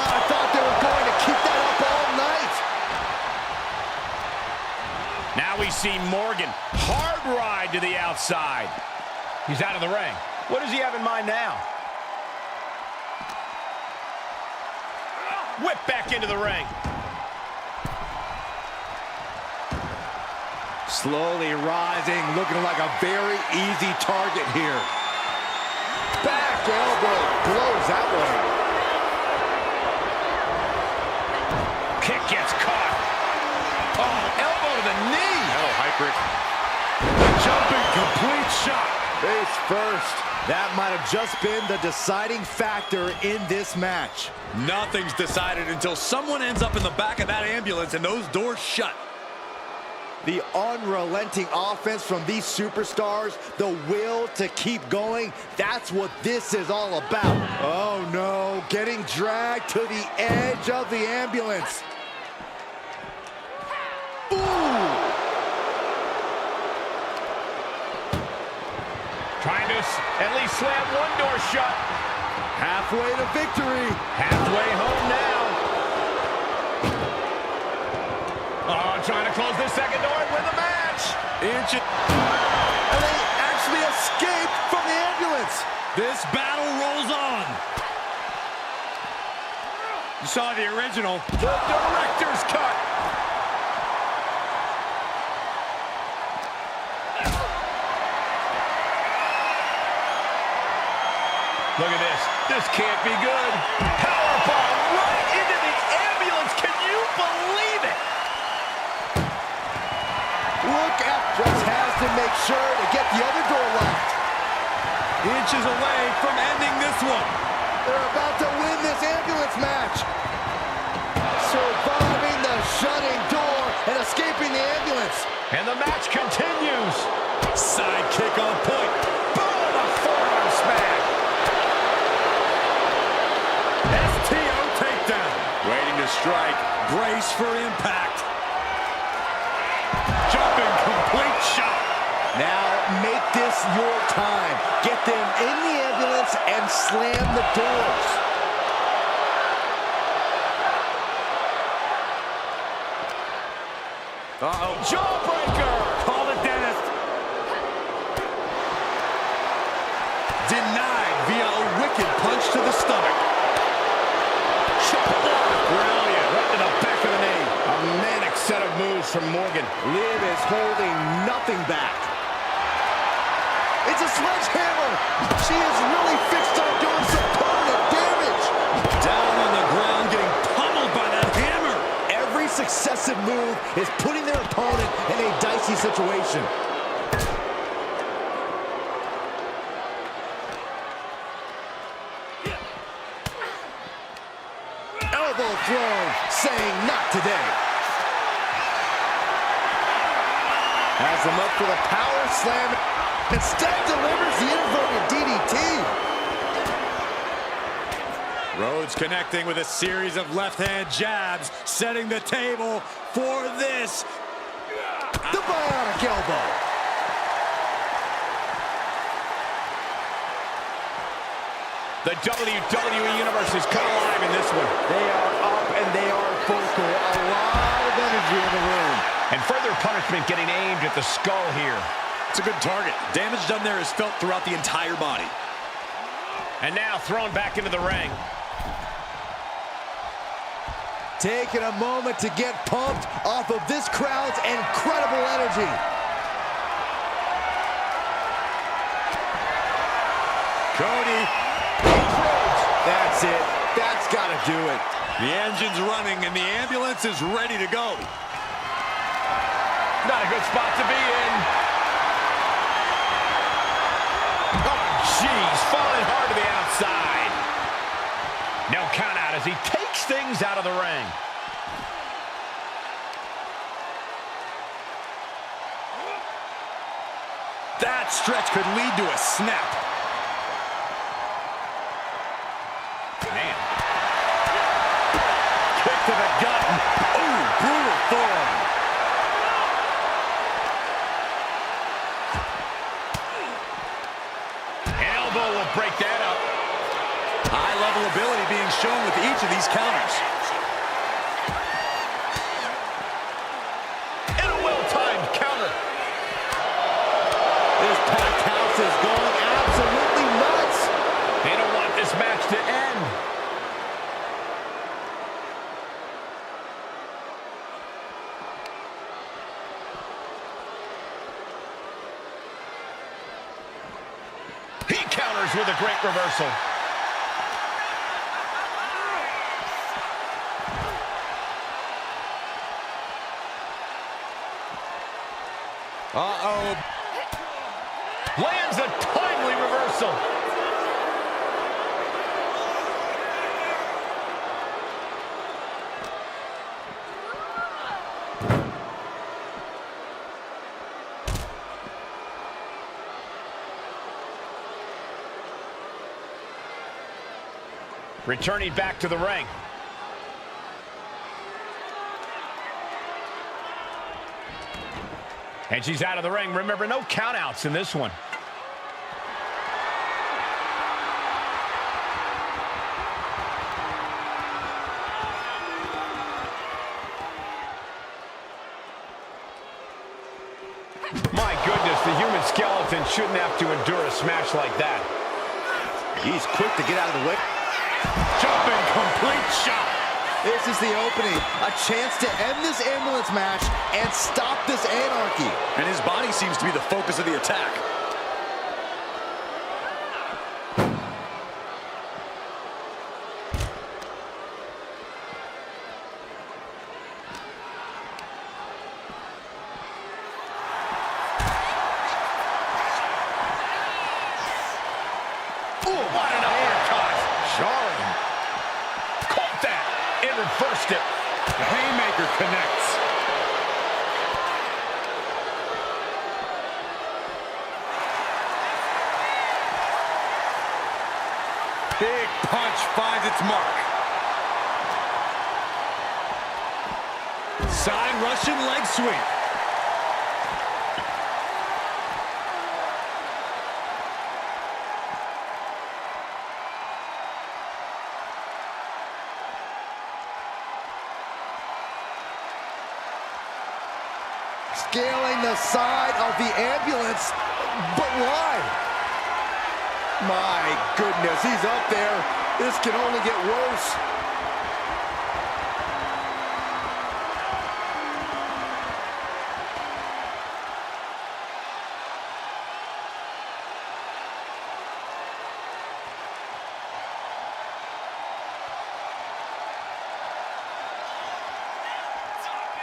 I thought they were going to keep that up all night. Now we see Morgan. Hard ride to the outside. He's out of the ring. What does he have in mind now? Whip back into the ring. Slowly rising, looking like a very easy target here. Back elbow blows that one. Kick gets caught. Oh, elbow to the knee. Oh, Hyper. Jumping complete shot. Face first. That might have just been the deciding factor in this match. Nothing's decided until someone ends up in the back of that ambulance and those doors shut. The unrelenting offense from these superstars, the will to keep going, that's what this is all about. Oh no, getting dragged to the edge of the ambulance. Ooh! Trying to at least slam one door shut. Halfway to victory. Halfway home now. Oh, trying to close this second door and win the match. And they actually escaped from the ambulance. This battle rolls on. You saw the original. The director's cut. Look at this. This can't be good. Powerbomb right into the ambulance. Can you believe it? Look at, just has to make sure to get the other door locked. Inches away from ending this one. They're about to win this ambulance match. Surviving the shutting door and escaping the ambulance. And the match continues. Side kick on point. Boom! A forearm smack. STO takedown. Waiting to strike. Brace for impact. Jumping complete shot. Now make this your time. Get them in the ambulance and slam the doors. Uh-oh. Jawbreaker. Call the dentist. Denied via a wicked punch to the stomach. Brilliant. Right to the back of the knee. A manic set of moves from Morgan. Liv is holding nothing back. It's a sledgehammer. She is really fixed on doing some permanent damage. Down on the ground, getting pummeled by that hammer. Every successive move is putting their opponent in a dicey situation. Elbow thrown, saying not today. Has them up for the power slam. Instead delivers the inverted DDT. Rhodes connecting with a series of left-hand jabs, setting the table for this. The bionic elbow. The WWE Universe is come alive in this one. They are up and they are vocal. A lot of energy in the room. And further punishment getting aimed at the skull here. It's a good target. Damage done there is felt throughout the entire body. And now thrown back into the ring. Taking a moment to get pumped off of this crowd's incredible energy. do it. The engine's running, and the ambulance is ready to go. Not a good spot to be in. Oh, jeez, falling hard to the outside. No count out as he takes things out of the ring. That stretch could lead to a snap. Man. Kick to the gut. Ooh, brutal form. Elbow will break that up. High-level ability being shown with each of these counters. And a well-timed counter. This packed house is going absolutely nuts. They don't want this match to end. He counters with a great reversal. Uh-oh. Lands a timely reversal. Returning back to the ring. And she's out of the ring. Remember, no countouts in this one. My goodness, the human skeleton shouldn't have to endure a smash like that. He's quick to get out of the way. Jumping complete shot. This is the opening. A chance to end this ambulance match and stop this anarchy. And his body seems to be the focus of the attack. What an uppercut! Jarring. Caught that and reversed it. The haymaker connects. Big punch finds its mark. Side Russian leg sweep. Scaling the side of the ambulance, but why? My goodness, he's up there. This can only get worse.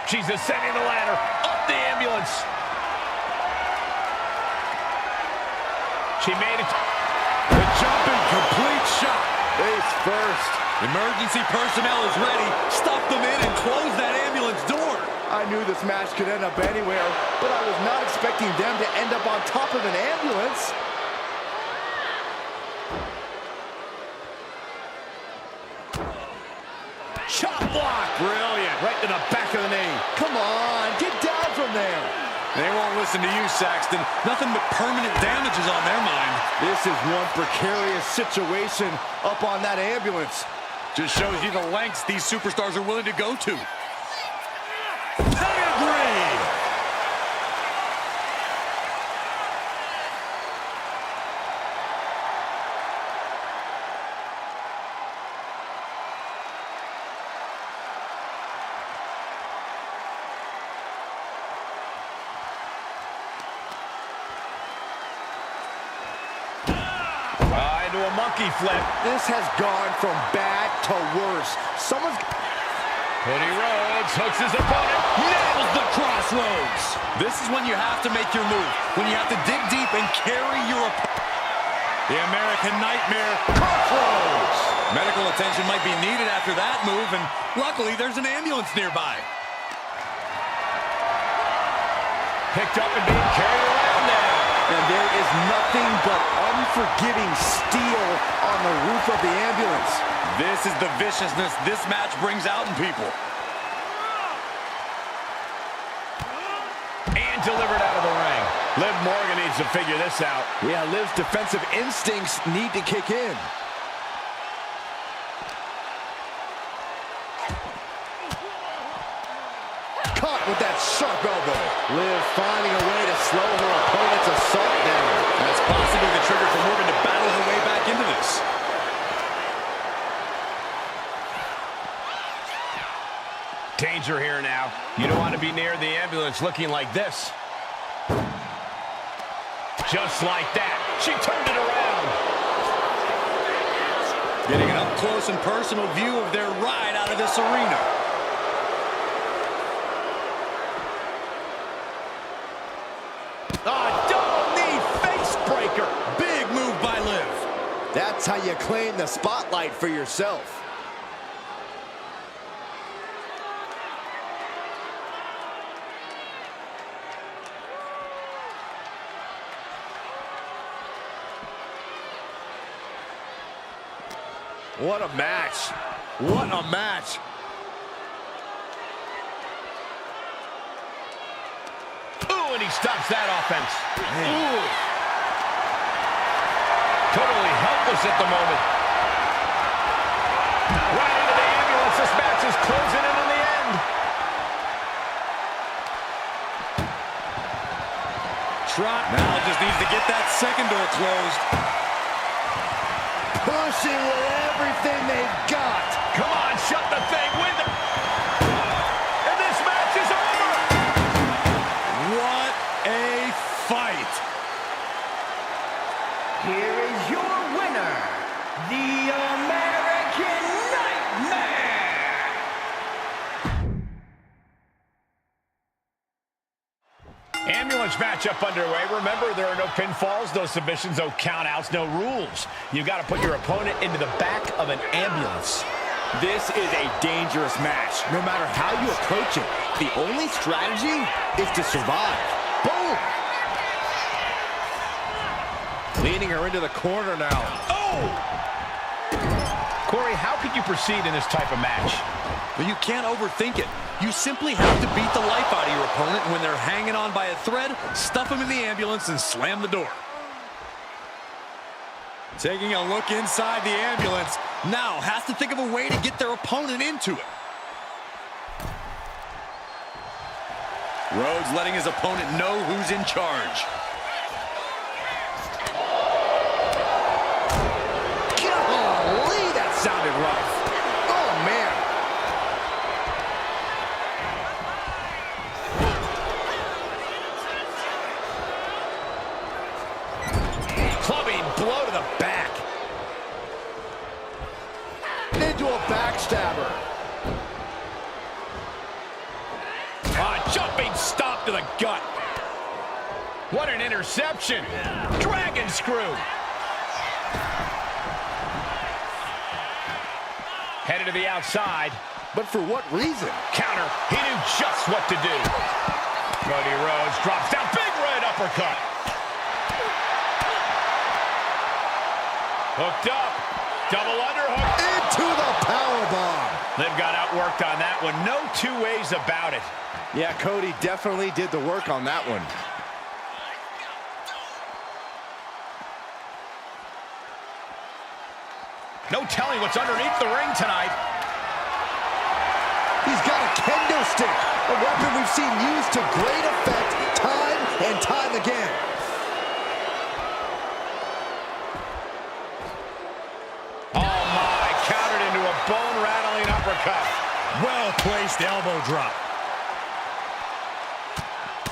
She's ascending the ladder, up the ambulance. She made it. The jumping complete shot. Face first. Emergency personnel is ready. Stuff them in and close that ambulance door. I knew this match could end up anywhere, but I was not expecting them to end up on top of an ambulance. Chop block. Brilliant. Right to the back of the knee. Come on, get down from there. They won't listen to you, Saxton. Nothing but permanent damages on their mind. This is one precarious situation up on that ambulance. Just shows you the lengths these superstars are willing to go to. Pedigree! Into a monkey flip. This has gone from bad to worse. Cody Rhodes hooks his opponent. Nails the crossroads. This is when you have to make your move. When you have to dig deep and carry your opponent. The American Nightmare crossroads. Medical attention might be needed after that move, and luckily there's an ambulance nearby. Picked up and being carried around now. And there is nothing but unforgiving steel on the roof of the ambulance. This is the viciousness this match brings out in people. And delivered out of the ring. Liv Morgan needs to figure this out. Yeah, Liv's defensive instincts need to kick in. Caught with that sharp elbow. Liv finding a way to slow her opponent's assault down. That's possibly the trigger for Morgan to battle her way back into this. Danger here now. You don't want to be near the ambulance looking like this. Just like that. She turned it around. Getting an up-close and personal view of their ride out of this arena. Double knee face breaker. Big move by Liv. That's how you claim the spotlight for yourself. What a match. What a match. Ooh, and he stops that offense. Ooh. Totally helpless at the moment. Right into the ambulance. This match is closing in the end. Now just needs to get that second door closed. Pushing with everything they've got. Come on, shut the thing with it. And this match is over. What a fight. Here is your winner, the American Nightmare. Ambulance matchup underway. Remember, there are no pinfalls, no submissions, no countouts, no rules. You've got to put your opponent into the back of an ambulance. This is a dangerous match. No matter how you approach it, the only strategy is to survive. Boom! Leading her into the corner now. Oh! Corey, how could you proceed in this type of match? Well, you can't overthink it. You simply have to beat the life out of your opponent. When they're hanging on by a thread, stuff them in the ambulance and slam the door. Taking a look inside the ambulance, now has to think of a way to get their opponent into it. Rhodes letting his opponent know who's in charge. Golly, that sounded rough. Oh, man. Clubbing blow to the back. Into a backstabber. Jumping stop to the gut. What an interception. Dragon screw. Headed to the outside. But for what reason? Counter. He knew just what to do. Cody Rhodes drops down. Big red uppercut. Hooked up. Double underhook. Into the powerbomb. Liv got outworked on that one. No two ways about it. Yeah, Cody definitely did the work on that one. No telling what's underneath the ring tonight. He's got a kendo stick, a weapon we've seen used to great effect time and time again. Oh my, countered into a bone-rattling uppercut. Well-placed elbow drop.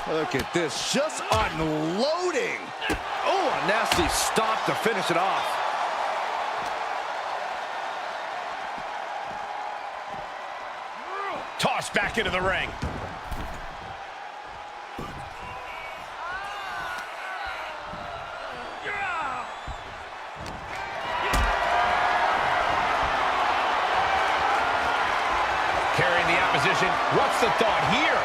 Look at this, just unloading. Oh, a nasty stop to finish it off. Tossed back into the ring. Carrying the opposition. What's the thought here?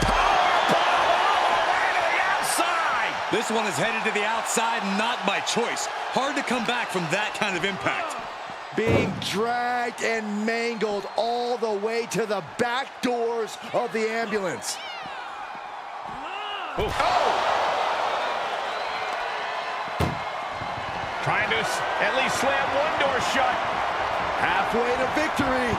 Powerbomb all the way to the outside. This one is headed to the outside, not by choice. Hard to come back from that kind of impact. Being dragged and mangled all the way to the back doors of the ambulance. Oh! Trying to at least slam one door shut. Halfway to victory.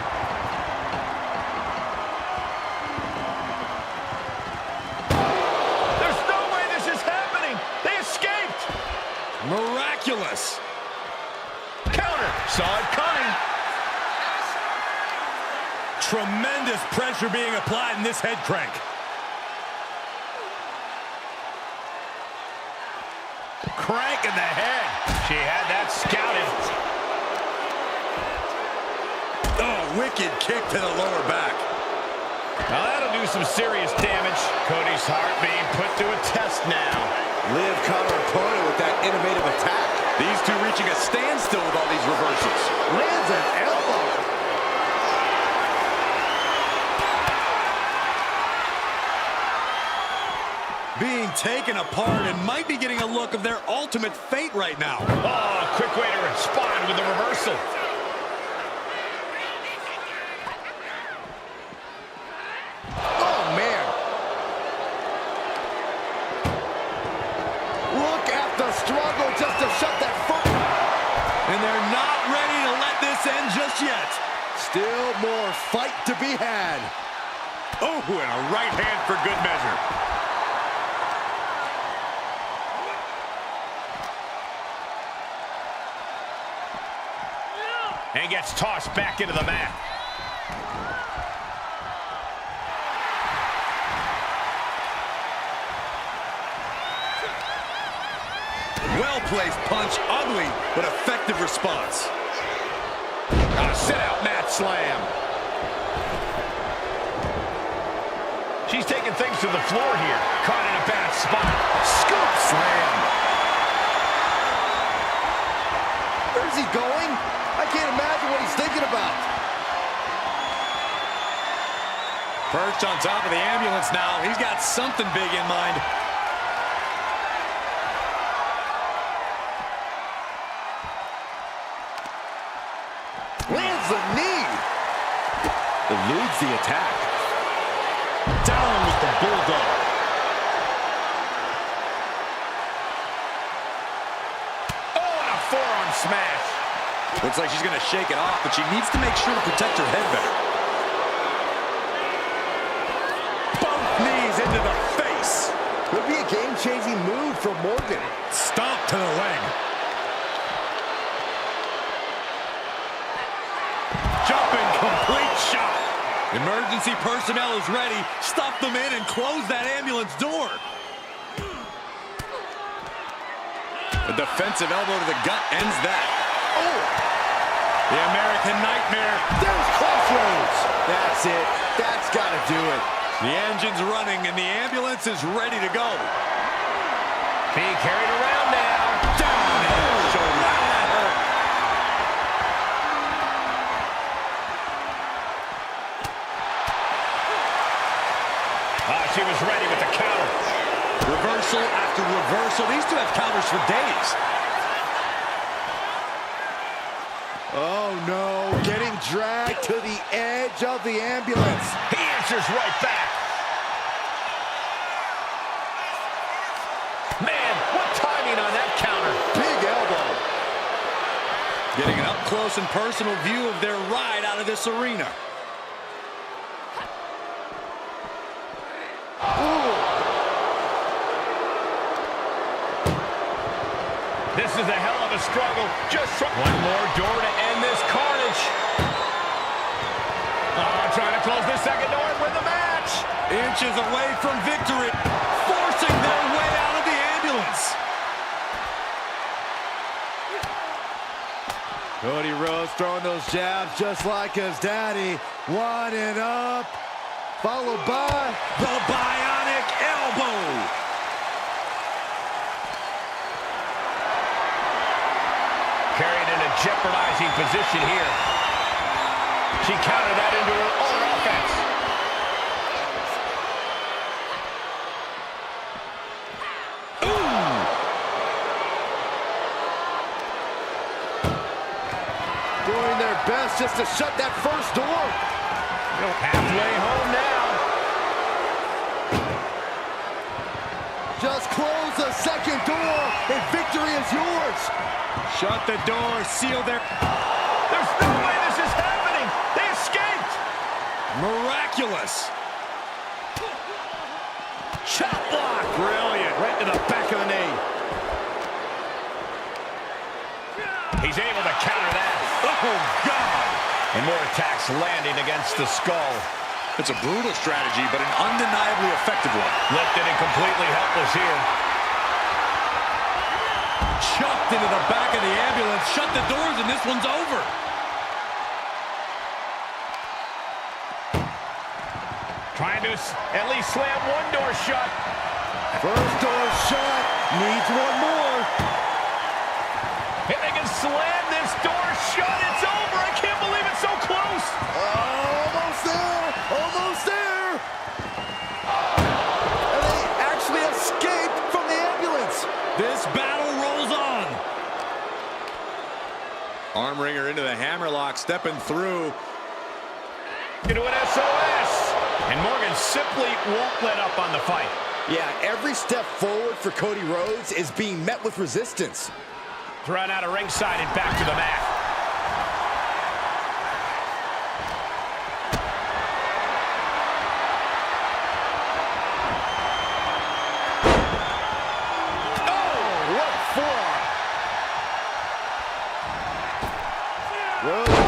There's no way this is happening. They escaped. Miraculous. Counter. Saw it coming. Tremendous pressure being applied in this head crank. Crank in the head. She had that scouted. Oh, wicked kick to the lower back. Now that'll do some serious damage. Cody's heart being put to a test now. Liv caught her opponent with that innovative attack. These two reaching a standstill with all these reversals. Lands an elbow. Being taken apart and might be getting a look of their ultimate fate right now. Oh, quick way to respond with the reversal. Oh, man. Look at the struggle just to shut that foot. And they're not ready to let this end just yet. Still more fight to be had. Oh, and a right hand for good measure. And gets tossed back into the mat. Well-placed punch, ugly, but effective response. Sit-out mat slam. She's taking things to the floor here. Caught in a bad spot. Scoop slam. Where's he going? I can't imagine what he's thinking about. Perched on top of the ambulance now. He's got something big in mind. Lands the knee. Eludes the attack. Down with the bulldog. Oh, and a forearm smash. Looks like she's going to shake it off, but she needs to make sure to protect her head better. Both knees into the face. Could be a game-changing move from Morgan. Stomp to the leg. Jumping complete shot. Emergency personnel is ready. Stuff them in and close that ambulance door. A defensive elbow to the gut ends that. Oh! The American Nightmare. There's Crossroads. That's it. That's got to do it. The engine's running and the ambulance is ready to go. Being carried around now. Down and shoulder. That hurt. She was ready with the counter. Reversal after reversal. These two have counters for days. Oh, no. Getting dragged to the edge of the ambulance. He answers right back. Man, what timing on that counter. Big elbow. Getting an up-close and personal view of their ride out of this arena. This is a hell of a struggle. Just one more door to end this carnage. Trying to close the second door and win the match. Inches away from victory, forcing their way out of the ambulance. Cody Rhodes throwing those jabs just like his daddy. Winding up, followed by The bionic elbow. Carried in a jeopardizing position here. She countered that into her own offense. doing their best just to shut that first door. Halfway home now. Just close the second door, and victory is yours. Shut the door, seal their... There's no way this is happening. They escaped. Miraculous. Chop block. Brilliant. Right to the back of the knee. He's able to counter that. Oh, God. And more attacks landing against the skull. It's a brutal strategy, but an undeniably effective one. Lifted and completely helpless here. Chucked into the back of the ambulance. Shut the doors, and this one's over. Trying to at least slam one door shut. First door shut, needs one more. If they can slam this door shut, it's over. I can't believe it's so close. Almost there, almost there. And they actually escaped from the ambulance. This battle rolls on. Arm wringer into the hammerlock, stepping through. Into an SOS. And Morgan simply won't let up on the fight. Yeah, every step forward for Cody Rhodes is being met with resistance. Thrown out of ringside and back to the mat. Oh, what a forearm. Rhodes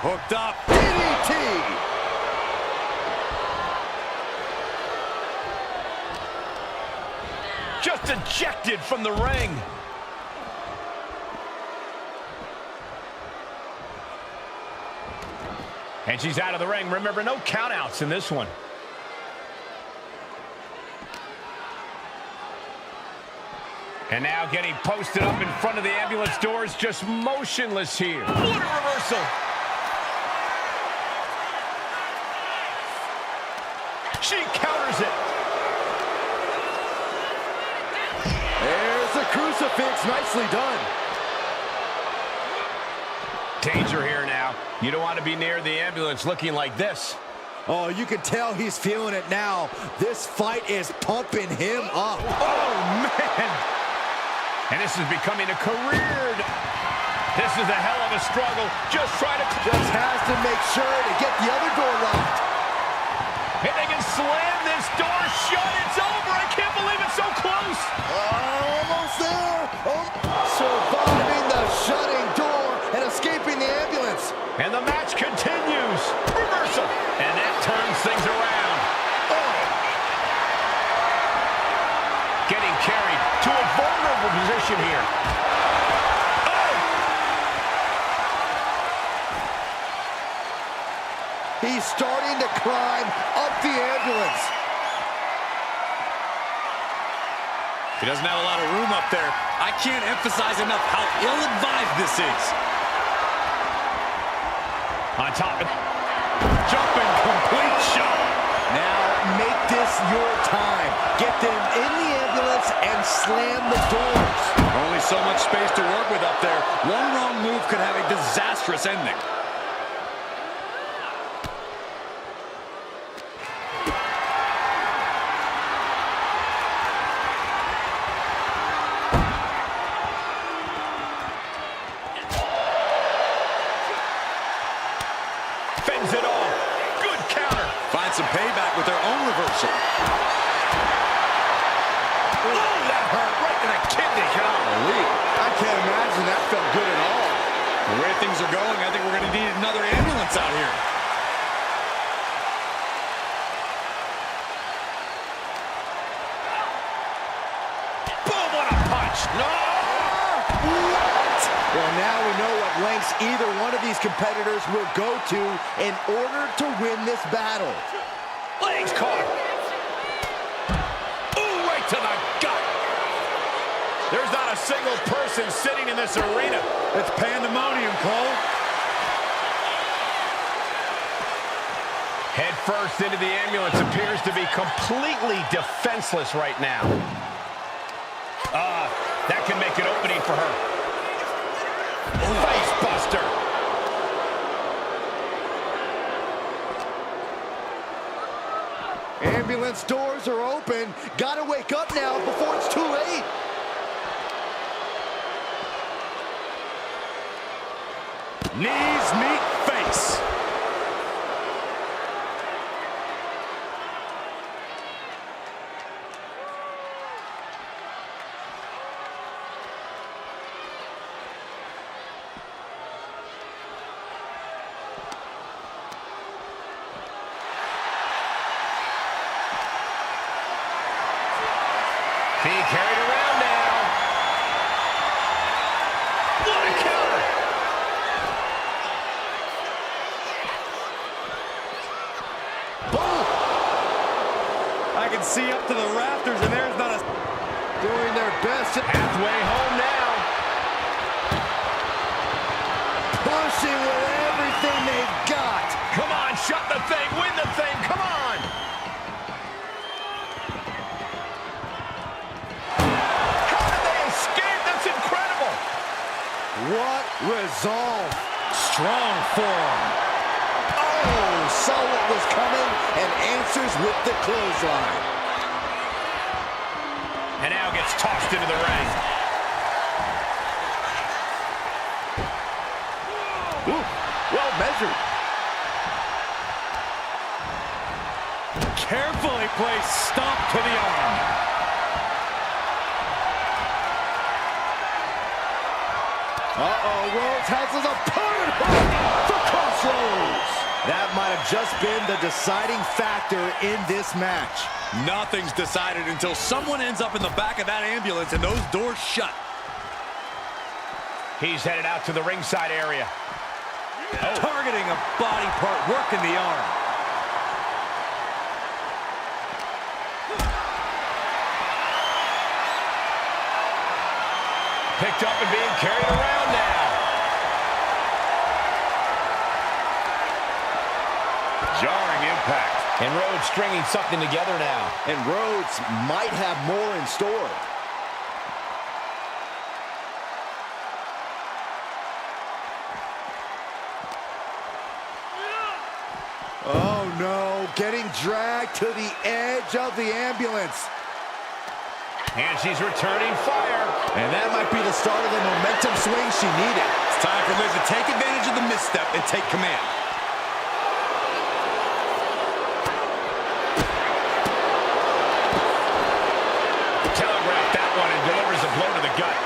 Hooked up. DDT. Just ejected from the ring. And she's out of the ring. Remember, no countouts in this one. And now getting posted up in front of the ambulance doors, just motionless here. What a reversal. She counters it. There's the crucifix, nicely done. Danger here now. You don't want to be near the ambulance looking like this. Oh, you can tell he's feeling it now. This fight is pumping him up. Oh, man. And this is becoming a career. This is a hell of a struggle. Just has to make sure to get the other door locked. And they can slam this door shut. It's over. I can't believe it's so close. Almost there. Surviving the shutting door and escaping the ambulance. And the match continues. Reversal. And that turns things around. Oh. Getting carried to a vulnerable position here. Oh. He's starting to climb up the ambulance. He doesn't have a lot of room up there. I can't emphasize enough how ill-advised this is. On top of jumping complete shot. Now make this your time. Get them in the ambulance and slam the doors. Only so much space to work with up there. One wrong move could have a disastrous ending. Fends it all. Good counter. Find some payback with their own reversal. Oh, that hurt right in the kidney. Golly. I can't imagine that felt good at all. The way things are going, I think we're going to need another ambulance out here. Boom, what a punch. No! either one of these competitors will go to in order to win this battle. Legs caught. Ooh, right to the gut. There's not a single person sitting in this arena. It's pandemonium, Cole. Head first into the ambulance, appears to be completely defenseless right now. That can make an opening for her. Face buster. Ambulance doors are open. Gotta wake up now before it's too late. Knees meet face. Being carried around now. What a counter. Boom! I can see up to the rafters, and there's not a... Doing their best. Halfway home now. Pushing with everything they've got. Come on, shut the thing, win the thing, come on. How did they escape? That's incredible. What resolve. Strong forearm. Oh, saw what was coming and answers with the clothesline. And now gets tossed into the ring. Ooh, well measured. Carefully placed stomp to the arm. Uh-oh, Rhodes has his opponent hooked for crossroads. That might have just been the deciding factor in this match. Nothing's decided until someone ends up in the back of that ambulance and those doors shut. He's headed out to the ringside area. Targeting a body part, working the arm. Picked up and being carried around now. Jarring impact. And Rhodes stringing something together now. And Rhodes might have more in store. Oh no, getting dragged to the edge of the ambulance. And she's returning fire. And that might be the start of the momentum swing she needed. It's time for Liv to take advantage of the misstep and take command. Telegraphed that one and delivers a blow to the gut.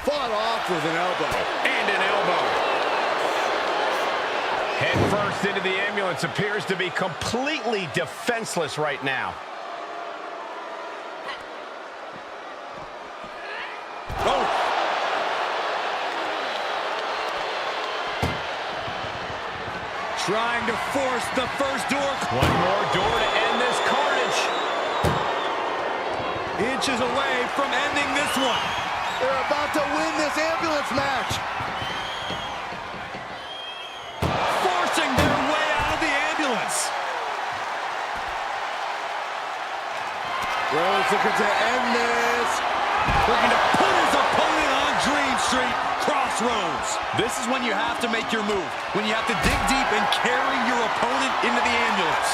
Fought off with an elbow. And an elbow. Head first into the ambulance, appears to be completely defenseless right now. Oh! Trying to force the first door. One more door to end this carnage. Inches away from ending this one. They're about to win this ambulance match. Forcing their way out of the ambulance. Rhodes looking to end this. Looking to put his opponent on Dream Street. Crossroads. This is when you have to make your move. When you have to dig deep and carry your opponent into the ambulance.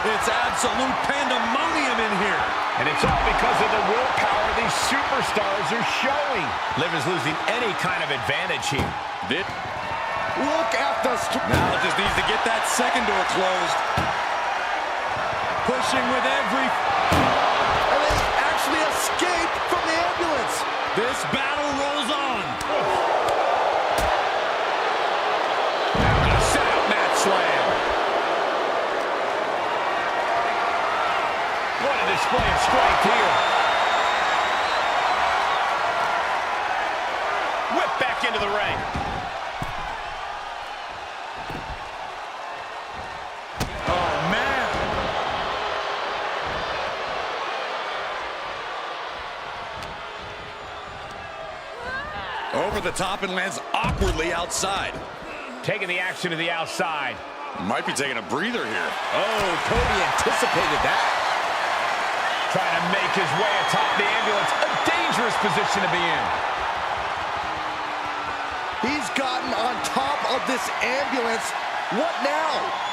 It's absolute pandemonium in here. And it's all because of the willpower these superstars are showing. Liv is losing any kind of advantage here. Look at the... Now it just needs to get that second door closed. Pushing with every... And they actually escaped from the ambulance. This battle rolls on. A setup mat slam. What a display of strength here. Whip back into the ring. Oh, man. Over the top and lands awkwardly outside. Taking the action to the outside. Might be taking a breather here. Oh, Cody anticipated that. Trying to make his way atop the ambulance. A dangerous position to be in. He's gotten on top of this ambulance. What now?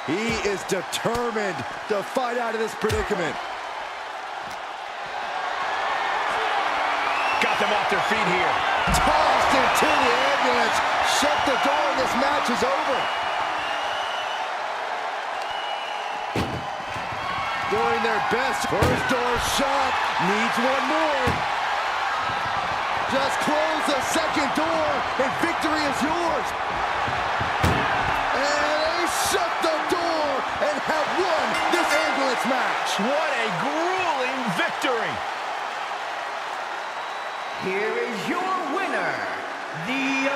He is determined to fight out of this predicament. Got them off their feet here. Tossed into the ambulance. Shut the door. This match is over. Doing their best. First door shut. Needs one more. Just close the second door and victory is yours. And they shut the door and have won this ambulance match. What a grueling victory. Here is your winner, the